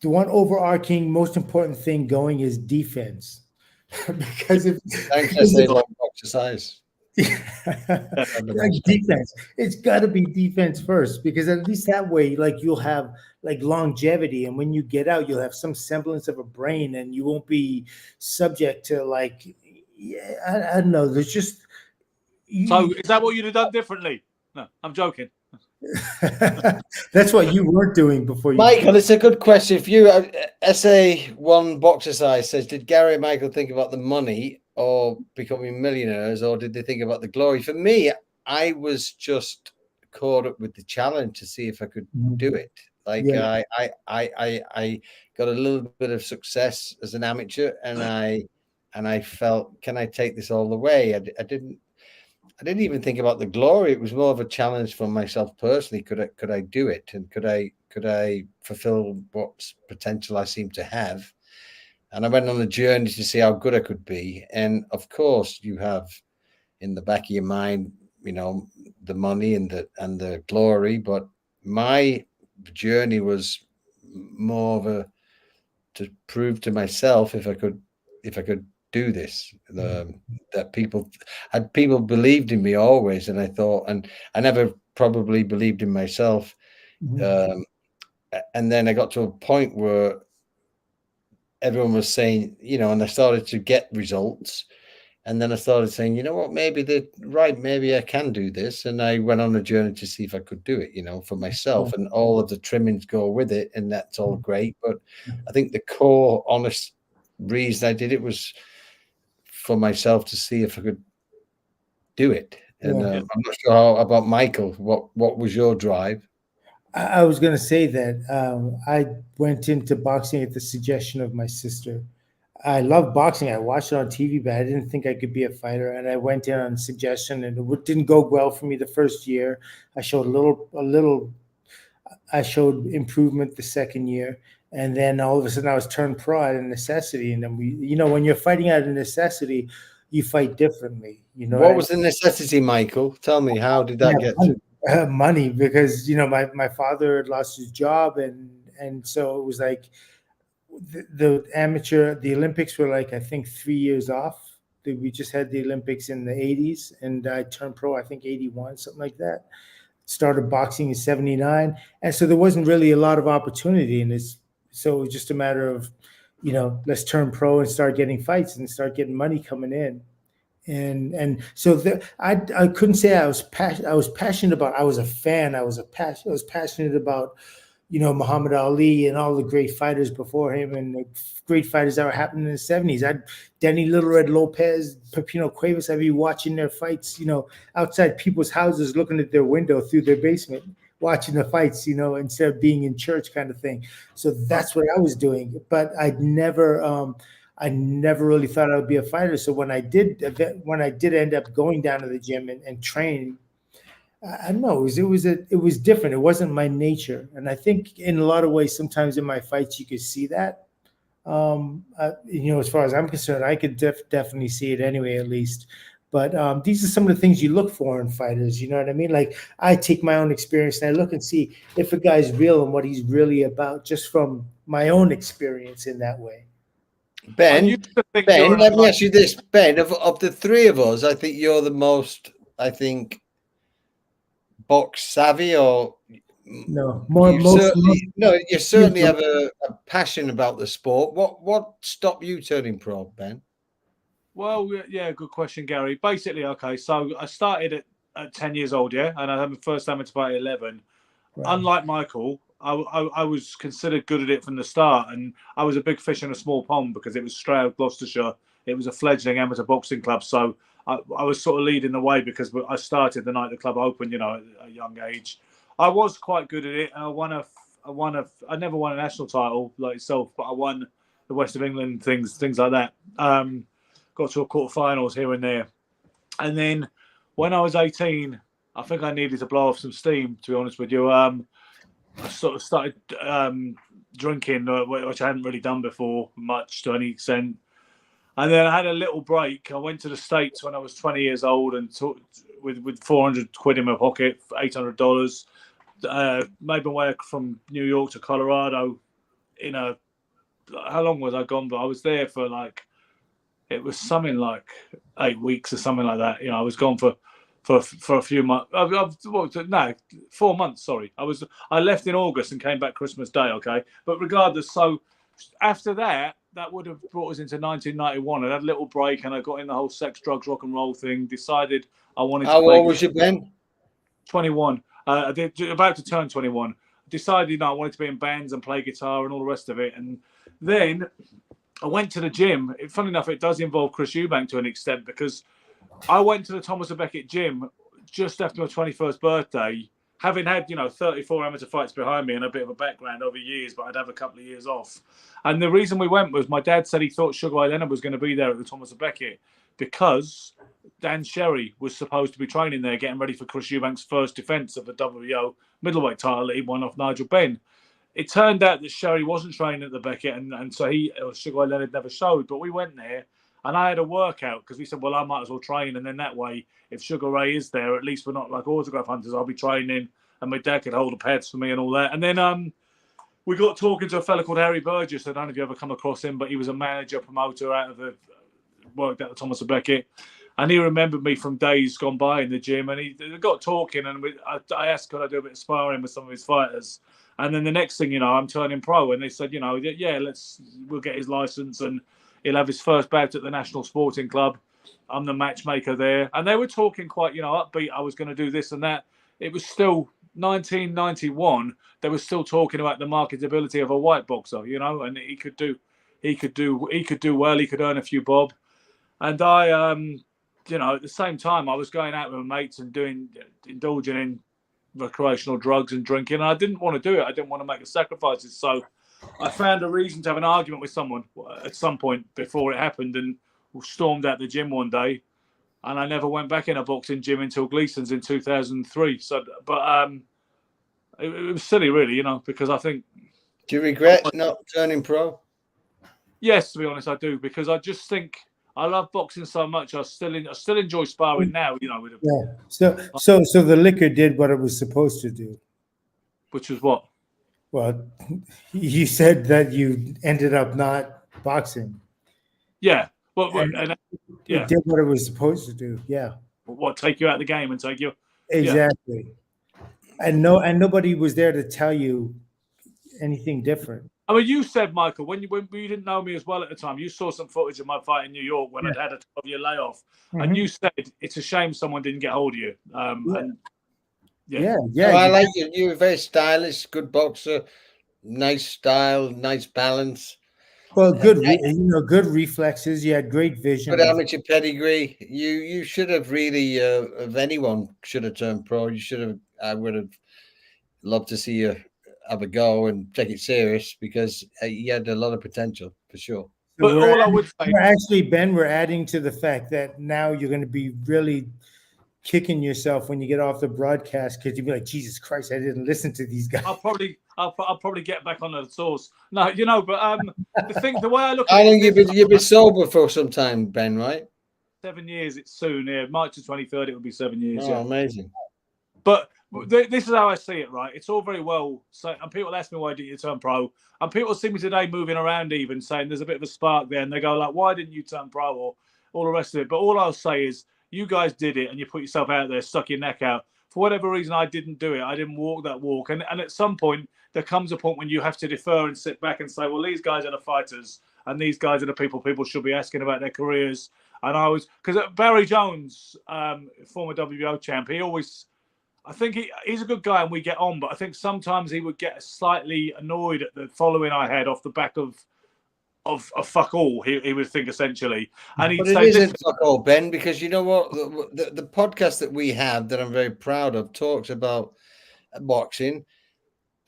the one overarching most important thing going is defense. Because exercise. Defense. It's got to be defense first, because at least that way, like, you'll have like longevity, and when you get out, you'll have some semblance of a brain, and you won't be subject to like, I don't know. There's just. So is that what you'd have done differently? No, I'm joking. That's what you weren't doing before. Michael, it's a good question. If you SA1 Boxercise says, did Gary and Michael think about the money or becoming millionaires, or did they think about the glory? For me, I was just caught up with the challenge to see if I could do it. Like, I got a little bit of success as an amateur, and I felt, can I take this all the way? I didn't even think about the glory. It was more of a challenge for myself personally. Could I do it? And could I fulfill what potential I seem to have? And I went on a journey to see how good I could be. And of course, you have in the back of your mind, the money and the glory. But my journey was more of to prove to myself if I could do this. That people believed in me always, and I thought, and I never probably believed in myself. And then I got to a point where everyone was saying, and I started to get results, and then I started saying, you know what, maybe they're right, maybe I can do this. And I went on a journey to see if I could do it, for myself, and all of the trimmings go with it, and that's all great. But I think the core honest reason I did it was for myself to see if I could do it. And I'm not sure how about Michael. What was your drive? I was going to say that I went into boxing at the suggestion of my sister. I love boxing. I watched it on TV, but I didn't think I could be a fighter. And I went in on suggestion, and it didn't go well for me the first year. I showed I showed improvement the second year. And then all of a sudden I was turned pro out of necessity. And then when you're fighting out of necessity, you fight differently. What was the necessity, Michael? Tell me, how did that get money? Because, my father had lost his job. And so it was like the Olympics were like, I think 3 years off. We just had the Olympics in the 80s, and I turned pro, I think 81, something like that. Started boxing in 79. And so there wasn't really a lot of opportunity in this. So it was just a matter of, let's turn pro and start getting fights and start getting money coming in. And so I couldn't say I was passionate about. I was a fan. I was passionate about, Muhammad Ali and all the great fighters before him, and the great fighters that were happening in the 70s. Denny Little Red Lopez, Pepino Cuevas. I'd be watching their fights, outside people's houses, looking at their window through their basement, watching the fights, instead of being in church, kind of thing. So that's what I was doing. But I never really thought I would be a fighter. So when I did end up going down to the gym and train, I don't know, it was different. It wasn't my nature. And I think in a lot of ways, sometimes in my fights, you could see that. As far as I'm concerned, I could definitely see it anyway, at least. But these are some of the things you look for in fighters. You know what I mean? Like, I take my own experience and I look and see if a guy's real and what he's really about, just from my own experience in that way. Ben, let me ask you this. Ben, of the three of us, I think you're the most, box savvy, or No, more you mostly. certainly have a passion about the sport. What stopped you turning pro, Ben? Well, yeah, good question, Gary. Basically, okay, so I started at 10 years old, yeah, and I had my first amateur fight at 11. Right. Unlike Michael, I was considered good at it from the start, and I was a big fish in a small pond because it was Stroud, Gloucestershire. It was a fledgling amateur boxing club, so I was sort of leading the way because I started the night the club opened, at a young age. I was quite good at it. I never won a national title like yourself, but I won the West of England things like that. Got to a quarterfinals here and there, and then when I was 18, I think I needed to blow off some steam. To be honest with you, I sort of started drinking, which I hadn't really done before much to any extent. And then I had a little break. I went to the States when I was 20 years old and with 400 quid in my pocket, $800. Made my way from New York to Colorado how long was I gone? But I was there for it was something like 8 weeks or something like that. I was gone for a few months. No, 4 months. Sorry, I left in August and came back Christmas Day. Okay, but regardless, so after that would have brought us into 1991. I had a little break and I got in the whole sex, drugs, rock and roll thing. Decided I wanted to. How old was you, Ben? 21. About to turn 21. Decided I wanted to be in bands and play guitar and all the rest of it, and then I went to the gym. Funny enough, it does involve Chris Eubank to an extent because I went to the Thomas & Becket gym just after my 21st birthday, having had, 34 amateur fights behind me and a bit of a background over years, but I'd have a couple of years off. And the reason we went was my dad said he thought Sugar Ray Leonard was going to be there at the Thomas & Becket because Dan Sherry was supposed to be training there, getting ready for Chris Eubank's first defense of the WBO middleweight title that he won off Nigel Benn. It turned out that Sherry wasn't training at the Beckett, and so Sugar Ray Leonard never showed. But we went there, and I had a workout because we said, well, I might as well train, and then that way, if Sugar Ray is there, at least we're not like autograph hunters. I'll be training, and my dad could hold the pads for me and all that. And then we got talking to a fella called Harry Burgess. I don't know if you ever come across him, but he was a manager, promoter worked at the Thomas & Becket. And he remembered me from days gone by in the gym, and he got talking, and I asked, could I do a bit of sparring with some of his fighters? And then the next thing, I'm turning pro, and they said, yeah, we'll get his license, and he'll have his first bout at the National Sporting Club. I'm the matchmaker there, and they were talking quite, upbeat. I was going to do this and that. It was still 1991. They were still talking about the marketability of a white boxer, and he could do well. He could earn a few bob, and I, at the same time, I was going out with my mates and indulging in recreational drugs and drinking, and I didn't want to do it. I didn't want to make the sacrifices. So I found a reason to have an argument with someone at some point before it happened, and stormed out the gym one day, and I never went back in a boxing gym until Gleason's in 2003. So, but it was silly, really, because I think. Do you regret not turning pro? Yes, to be honest, I do, because I just think I love boxing so much. I still enjoy sparring now, So the liquor did what it was supposed to do. Which was what? Well, you said that you ended up not boxing. Yeah. It did what it was supposed to do. Yeah. What, take you out of the game and take you? Exactly. Yeah. And nobody was there to tell you anything different. I mean, you said, Michael, when you didn't know me as well at the time, you saw some footage of my fight in New York when I'd had a 12-year layoff, and you said it's a shame someone didn't get hold of you. Yeah. No, I like you. You're very stylish, good boxer, nice style, nice balance. Well, good reflexes. You had great vision. Good amateur pedigree. You should have really, if anyone should have turned pro, I would have loved to see you have a go and take it serious, because you had a lot of potential for sure. But all I would say, Ben, we're adding to the fact that now you're going to be really kicking yourself when you get off the broadcast, because you'll be like, Jesus Christ, I didn't listen to these guys. I'll probably get back on the source. No, but the way I look at it, I think you've been sober for some time, Ben, right? 7 years. It's soon. Yeah, March the 23rd. It will be 7 years. Oh, amazing. But this is how I see it, right? It's all very well. So, and people ask me, why didn't you turn pro? And people see me today moving around, even saying there's a bit of a spark there, and they go like, why didn't you turn pro, or all the rest of it? But all I'll say is, you guys did it, and you put yourself out there, stuck your neck out for whatever reason, I didn't do it. I didn't walk that walk. And at some point, there comes a point when you have to defer and sit back and say, well, these guys are the fighters and these guys are the people should be asking about their careers. And I was, because Barry Jones, former WBO champ, he always, I think he's a good guy and we get on, but I think sometimes he would get slightly annoyed at the following I had off the back of fuck all, he would think essentially. And he'd but say, it isn't fuck all, Ben, because you know what? The podcast that we have that I'm very proud of talks about boxing,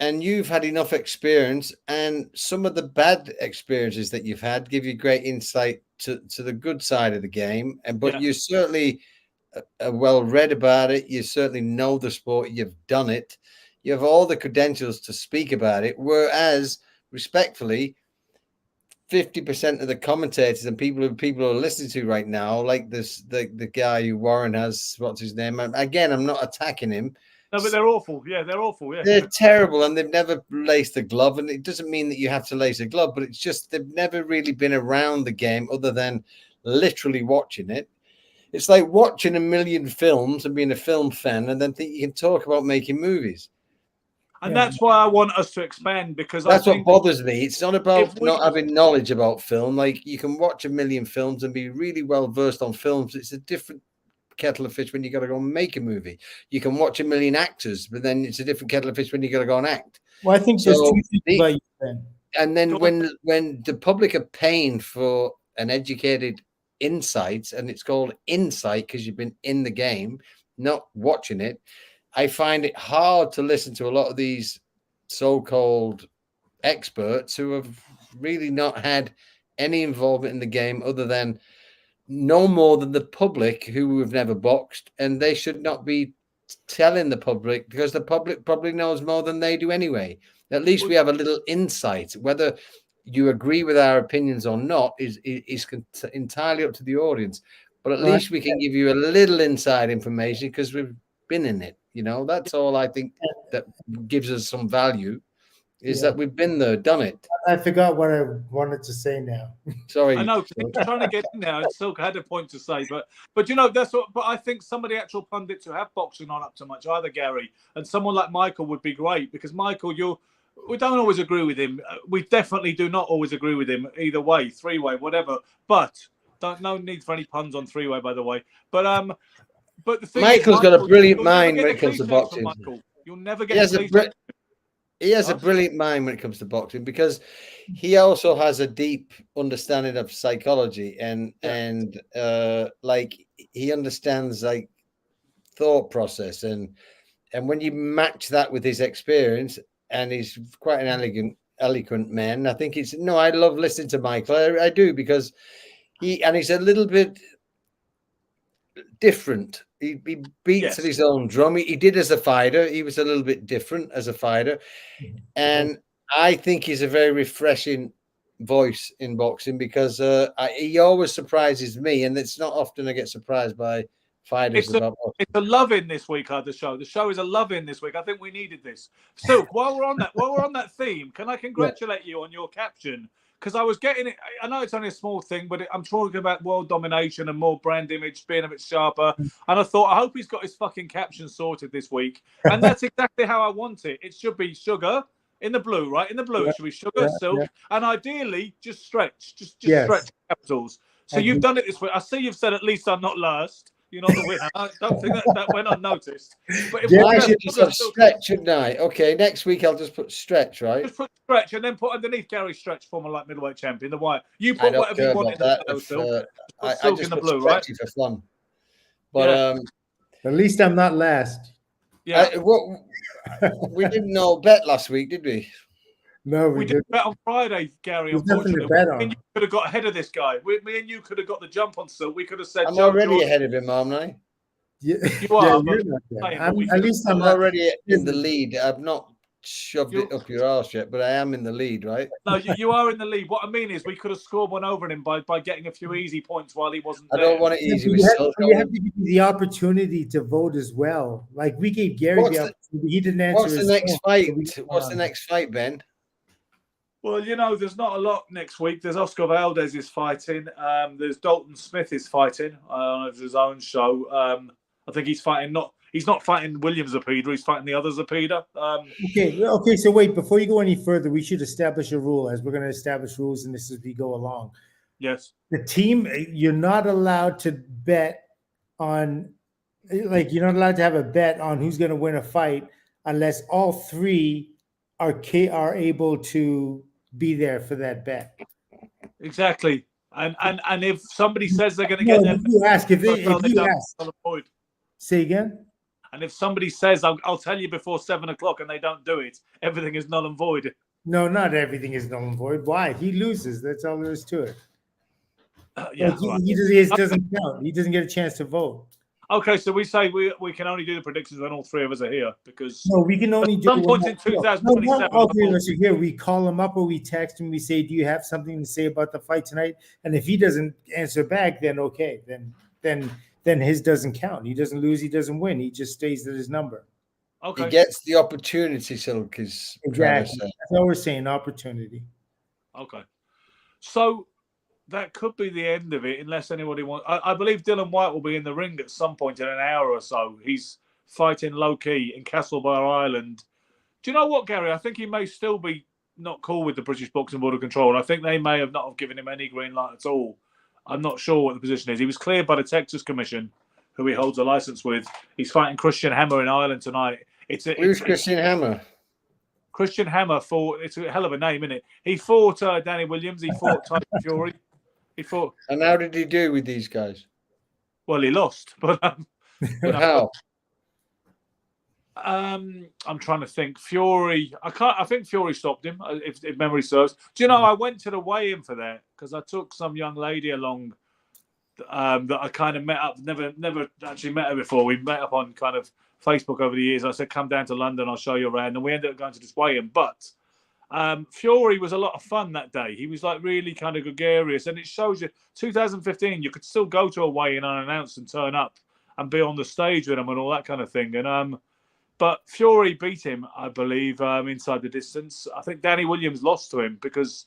and you've had enough experience, and some of the bad experiences that you've had give you great insight to the good side of the game. But you certainly are well read about it. You certainly know the sport. You've done it. You have all the credentials to speak about it. Whereas, respectfully, 50% of the commentators and people are listening to right now, like the guy who Warren has, what's his name? Again, I'm not attacking him. No, but they're awful. Yeah, they're awful. Yeah, they're terrible, and they've never laced a glove. And it doesn't mean that you have to lace a glove, but it's just they've never really been around the game other than literally watching it. It's like watching a million films and being a film fan, and then think you can talk about making movies. And that's why I want us to expand, because that's I think what bothers me. It's not about not having knowledge about film. Like, you can watch a million films and be really well versed on films. It's a different kettle of fish when you got to go and make a movie. You can watch a million actors, but then it's a different kettle of fish when you got to go and act. Well, I think there's two things about you, Ben. And then when the public are paying for an educated insight, and it's called insight because you've been in the game, not watching it, I find it hard to listen to a lot of these so-called experts who have really not had any involvement in the game other than no more than the public who have never boxed, and they should not be telling the public, because the public probably knows more than they do anyway. At least we have a little insight. Whether you agree with our opinions or not is entirely up to the audience, but at least we can give you a little inside information because we've been in it. You know, that's all I think that gives us some value, is that we've been there, done it. I forgot what I wanted to say now. Sorry. I know, I'm trying to get in there. I still had a point to say, but you know, that's what. But I think some of the actual pundits who have boxing not up to much either, Gary, and someone like Michael would be great, because Michael, we don't always agree with him. We definitely do not always agree with him either way, three-way, whatever. But no need for any puns on three-way, by the way. But the thing Michael's got a brilliant mind when it comes to boxing. You'll never get he has a brilliant mind when it comes to boxing, because he also has a deep understanding of psychology and like he understands like thought process, and when you match that with his experience, and he's quite an eloquent man. I think I love listening to Michael. I do, because he's a little bit different. He beats at his own drum. He did as a fighter. He was a little bit different as a fighter. And I think he's a very refreshing voice in boxing, because he always surprises me. And it's not often I get surprised by fighters. It's a love-in this week, the show. The show is a love-in this week. I think we needed this. So while we're on that theme, can I congratulate you on your caption? Because I was getting it. I know it's only a small thing, but I'm talking about world domination and more brand image, being a bit sharper. And I thought, I hope he's got his fucking caption sorted this week. And that's exactly how I want it. It should be sugar in the blue, right? In the blue, it should be sugar, silk, and ideally just stretch, just stretch capitals. So you've done it this week. I see you've said, at least I'm not last. You're not the winner. I don't think that went unnoticed. But I should just have stretch, shouldn't I? Okay, next week I'll just put stretch, right? Just put stretch, and then put underneath Gary Stretch, former light middleweight champion, the white. You put whatever you want in the silk. I just in the blue, right? For fun. But at least I'm not last. Yeah. We didn't know bet last week, did we? No, we didn't bet on Friday, Gary. Unfortunately, me and you could have got ahead of this guy. Me and you could have got the jump on Silk. We could have said, I'm already ahead of him, aren't I? You are. At least I'm already in the lead. I've not shoved it up your arse yet, but I am in the lead, right? No, you are in the lead. What I mean is, we could have scored one over him by getting a few easy points while he wasn't there. I don't want it easy. You have to give you the opportunity to vote as well. Like, we gave Gary the opportunity. He didn't answer. What's the next fight? What's the next fight, Ben? Well, you know, there's not a lot next week. There's Oscar Valdez is fighting. There's Dalton Smith is fighting on his own show. I think he's fighting he's not fighting Williams Zepeda, he's fighting the other Zepeda. Okay. So wait, before you go any further, we should establish a rule, as we're going to establish rules in this as we go along. Yes. The team, you're not allowed to bet on, like, you're not allowed to have a bet on who's going to win a fight unless all three are able to be there for that bet. Exactly. And if somebody says they're going to get them, you ask if you ask. Say again. And if somebody says, I'll tell you before 7 o'clock, and they don't do it, everything is null and void. No, not everything is null and void. Why? He loses. That's all there is to it. Yeah, he doesn't count. He doesn't get a chance to vote. Okay, so we say we can only do the predictions when all three of us are here, because no, we can only do some point in 2027. All three of us are here. We call him up or we text him. We say, "Do you have something to say about the fight tonight?" And if he doesn't answer back, then okay, then his doesn't count. He doesn't lose. He doesn't win. He just stays at his number. Okay. He gets the opportunity, Silk is exactly. That's what we're saying. Opportunity. Okay, so that could be the end of it, unless anybody wants. I believe Dylan White will be in the ring at some point in an hour or so. He's fighting low key in Castlebar Island. Do you know what, Gary? I think he may still be not cool with the British Boxing Board of Control. I think they may have not have given him any green light at all. I'm not sure what the position is. He was cleared by the Texas Commission, who he holds a license with. He's fighting Christian Hammer in Ireland tonight. Who's Christian Hammer? Christian Hammer fought. It's a hell of a name, isn't it? He fought Danny Williams. He fought Tyson Fury. He fought. And how did he do with these guys? Well, he lost, but how? I'm trying to think. Fury. I think Fury stopped him, if memory serves. Do you know? I went to the weigh-in for that because I took some young lady along that I kind of met up. Never actually met her before. We met up on kind of Facebook over the years. I said, "Come down to London. I'll show you around." And we ended up going to this weigh-in, but. Fury was a lot of fun that day. He was like really kind of gregarious, and it shows you 2015 you could still go to a weigh-in unannounced and turn up and be on the stage with him and all that kind of thing. And but Fury beat him, I believe, inside the distance. I think Danny Williams lost to him because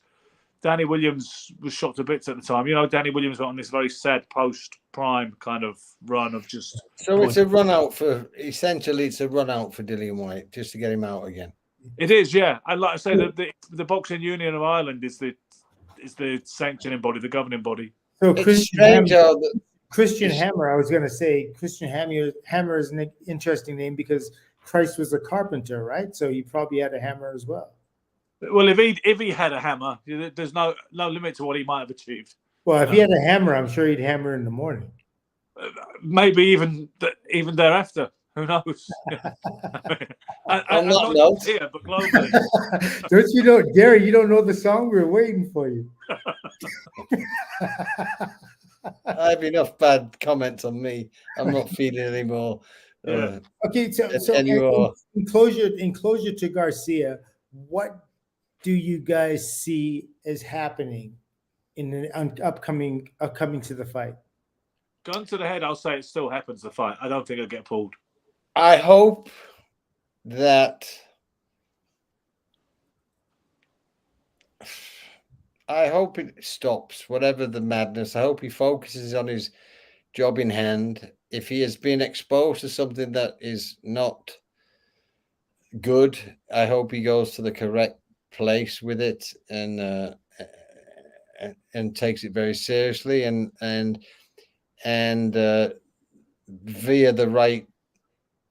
Danny Williams was shot to bits at the time. You know, Danny Williams went on this very sad post-prime kind of run of just. So it's a run out for Dillian White just to get him out again. It is, yeah. I'd like to say that the Boxing Union of Ireland is the sanctioning body, the governing body. So Christian Hammer, I was going to say, Christian Hammer is an interesting name because Christ was a carpenter, right? So he probably had a hammer as well. Well, if he had a hammer, there's no limit to what he might have achieved. Well, if he had a hammer, I'm sure he'd hammer in the morning. Maybe even thereafter. Who knows? I'm not note. here, but globally. Don't you know, Gary? You don't know the song. We're waiting for you. I have enough bad comments on me. I'm not feeling anymore. Yeah. Okay, so anymore. in closure to Garcia, what do you guys see as happening in the upcoming to the fight? Gun to the head, I'll say it still happens. The fight. I don't think it'll get pulled. I hope that it stops, whatever the madness. I hope he focuses on his job in hand. If he has been exposed to something that is not good, I hope he goes to the correct place with it and takes it very seriously and via the right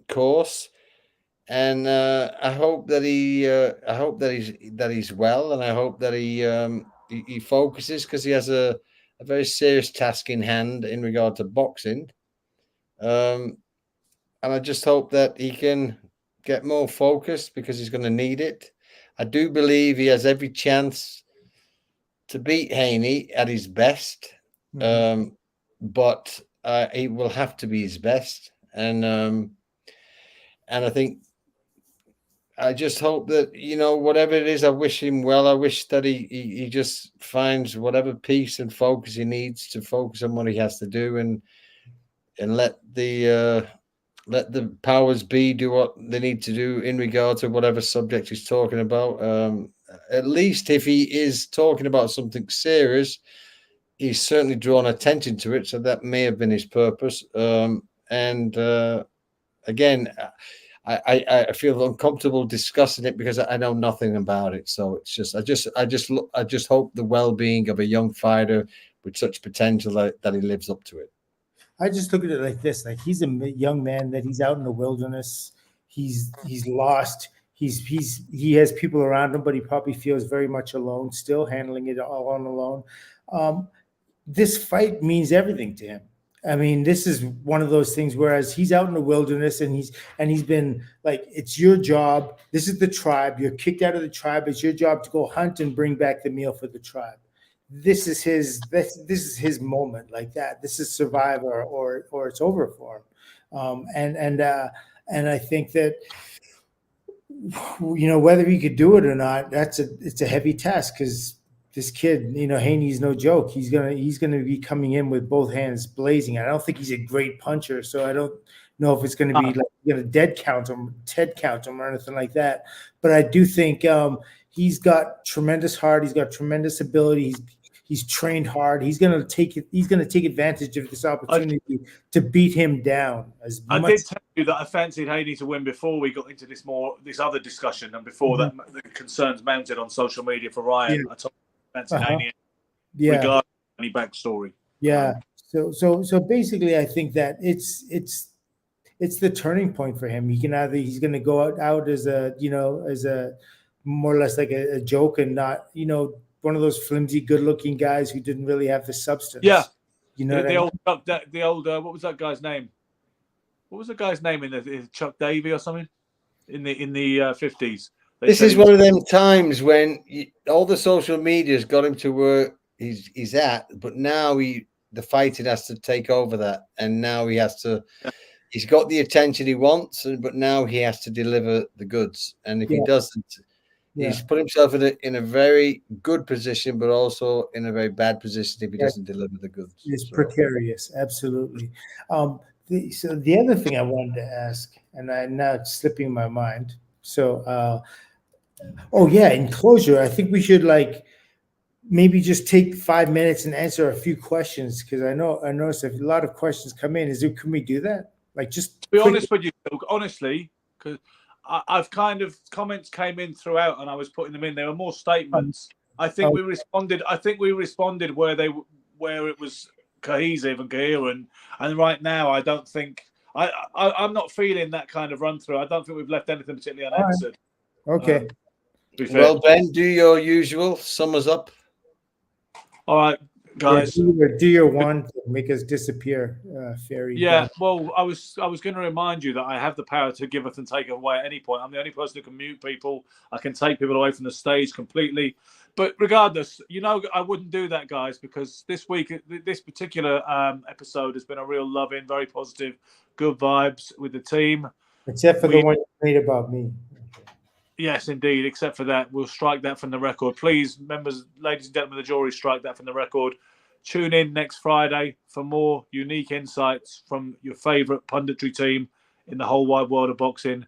course. And I hope that he's well, and I hope that he focuses because he has a very serious task in hand in regard to boxing. And I just hope that he can get more focused because he's going to need it. I do believe he has every chance to beat Haney at his best, but he will have to be his best. And I think I just hope that, whatever it is, I wish him well. I wish that he just finds whatever peace and focus he needs to focus on what he has to do and let the powers be do what they need to do in regard to whatever subject he's talking about. At least if he is talking about something serious, he's certainly drawn attention to it. So that may have been his purpose. And again, I feel uncomfortable discussing it because I know nothing about it. So it's just I just hope the well-being of a young fighter with such potential that he lives up to it. I just look at it like this: like he's a young man that he's out in the wilderness. He's lost. He has people around him, but he probably feels very much alone, still handling it all on alone. This fight means everything to him. I mean, this is one of those things. Whereas he's out in the wilderness and he's been like, it's your job. This is the tribe. You're kicked out of the tribe. It's your job to go hunt and bring back the meal for the tribe. This is his moment, like that. This is Survivor, or it's over for him. And I think that, you know, whether he could do it or not, it's a heavy task, because this kid, you know, Haney's no joke. He's gonna be coming in with both hands blazing. I don't think he's a great puncher, so I don't know if it's going to be like you're gonna Ted count him, or anything like that. But I do think he's got tremendous heart. He's got tremendous ability. He's trained hard. He's gonna take advantage of this opportunity to beat him down as much. I did tell you that I fancied Haney to win before we got into this other discussion, and before that the concerns mounted on social media for Ryan. Yeah. I told Haney, regardless of any backstory. Yeah. So basically, I think that it's the turning point for him. He's going to go out as a more or less like a joke, and not, you know, one of those flimsy, good-looking guys who didn't really have the substance. Yeah. You know, the old what was that guy's name? What was the guy's name in the Chuck Davey or something in the 50s? This is one of them times when all the social media's got him to where he's at, but now the fighting has to take over that, and now he has to. He's got the attention he wants, but now he has to deliver the goods, and if he doesn't, he's put himself in a very good position, but also in a very bad position if he doesn't deliver the goods. It's precarious, absolutely. So the other thing I wanted to ask, and now it's slipping my mind. So. In closure, I think we should maybe just take 5 minutes and answer a few questions, because I noticed a lot of questions come in. Can we do that? Just to be honest with you, honestly, because I've kind of comments came in throughout, and I was putting them in. There were more statements. I think we responded. I think we responded where it was cohesive and coherent. And right now, I don't think I'm not feeling that kind of run through. I don't think we've left anything particularly unanswered. Right. Okay. Well, Ben, do your usual. Sum us up. All right, guys. Do your one to make us disappear, Fairy. Yeah. Well, I was going to remind you that I have the power to give and take away at any point. I'm the only person who can mute people. I can take people away from the stage completely. But regardless, you know, I wouldn't do that, guys, because this week, this particular episode has been a real loving, very positive, good vibes with the team. Except for the one you made about me. Yes, indeed. Except for that, we'll strike that from the record. Please, members, ladies and gentlemen of the jury, strike that from the record. Tune in next Friday for more unique insights from your favourite punditry team in the whole wide world of boxing. In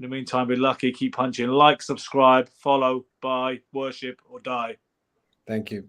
the meantime, be lucky, keep punching, like, subscribe, follow, buy, worship, or die. Thank you.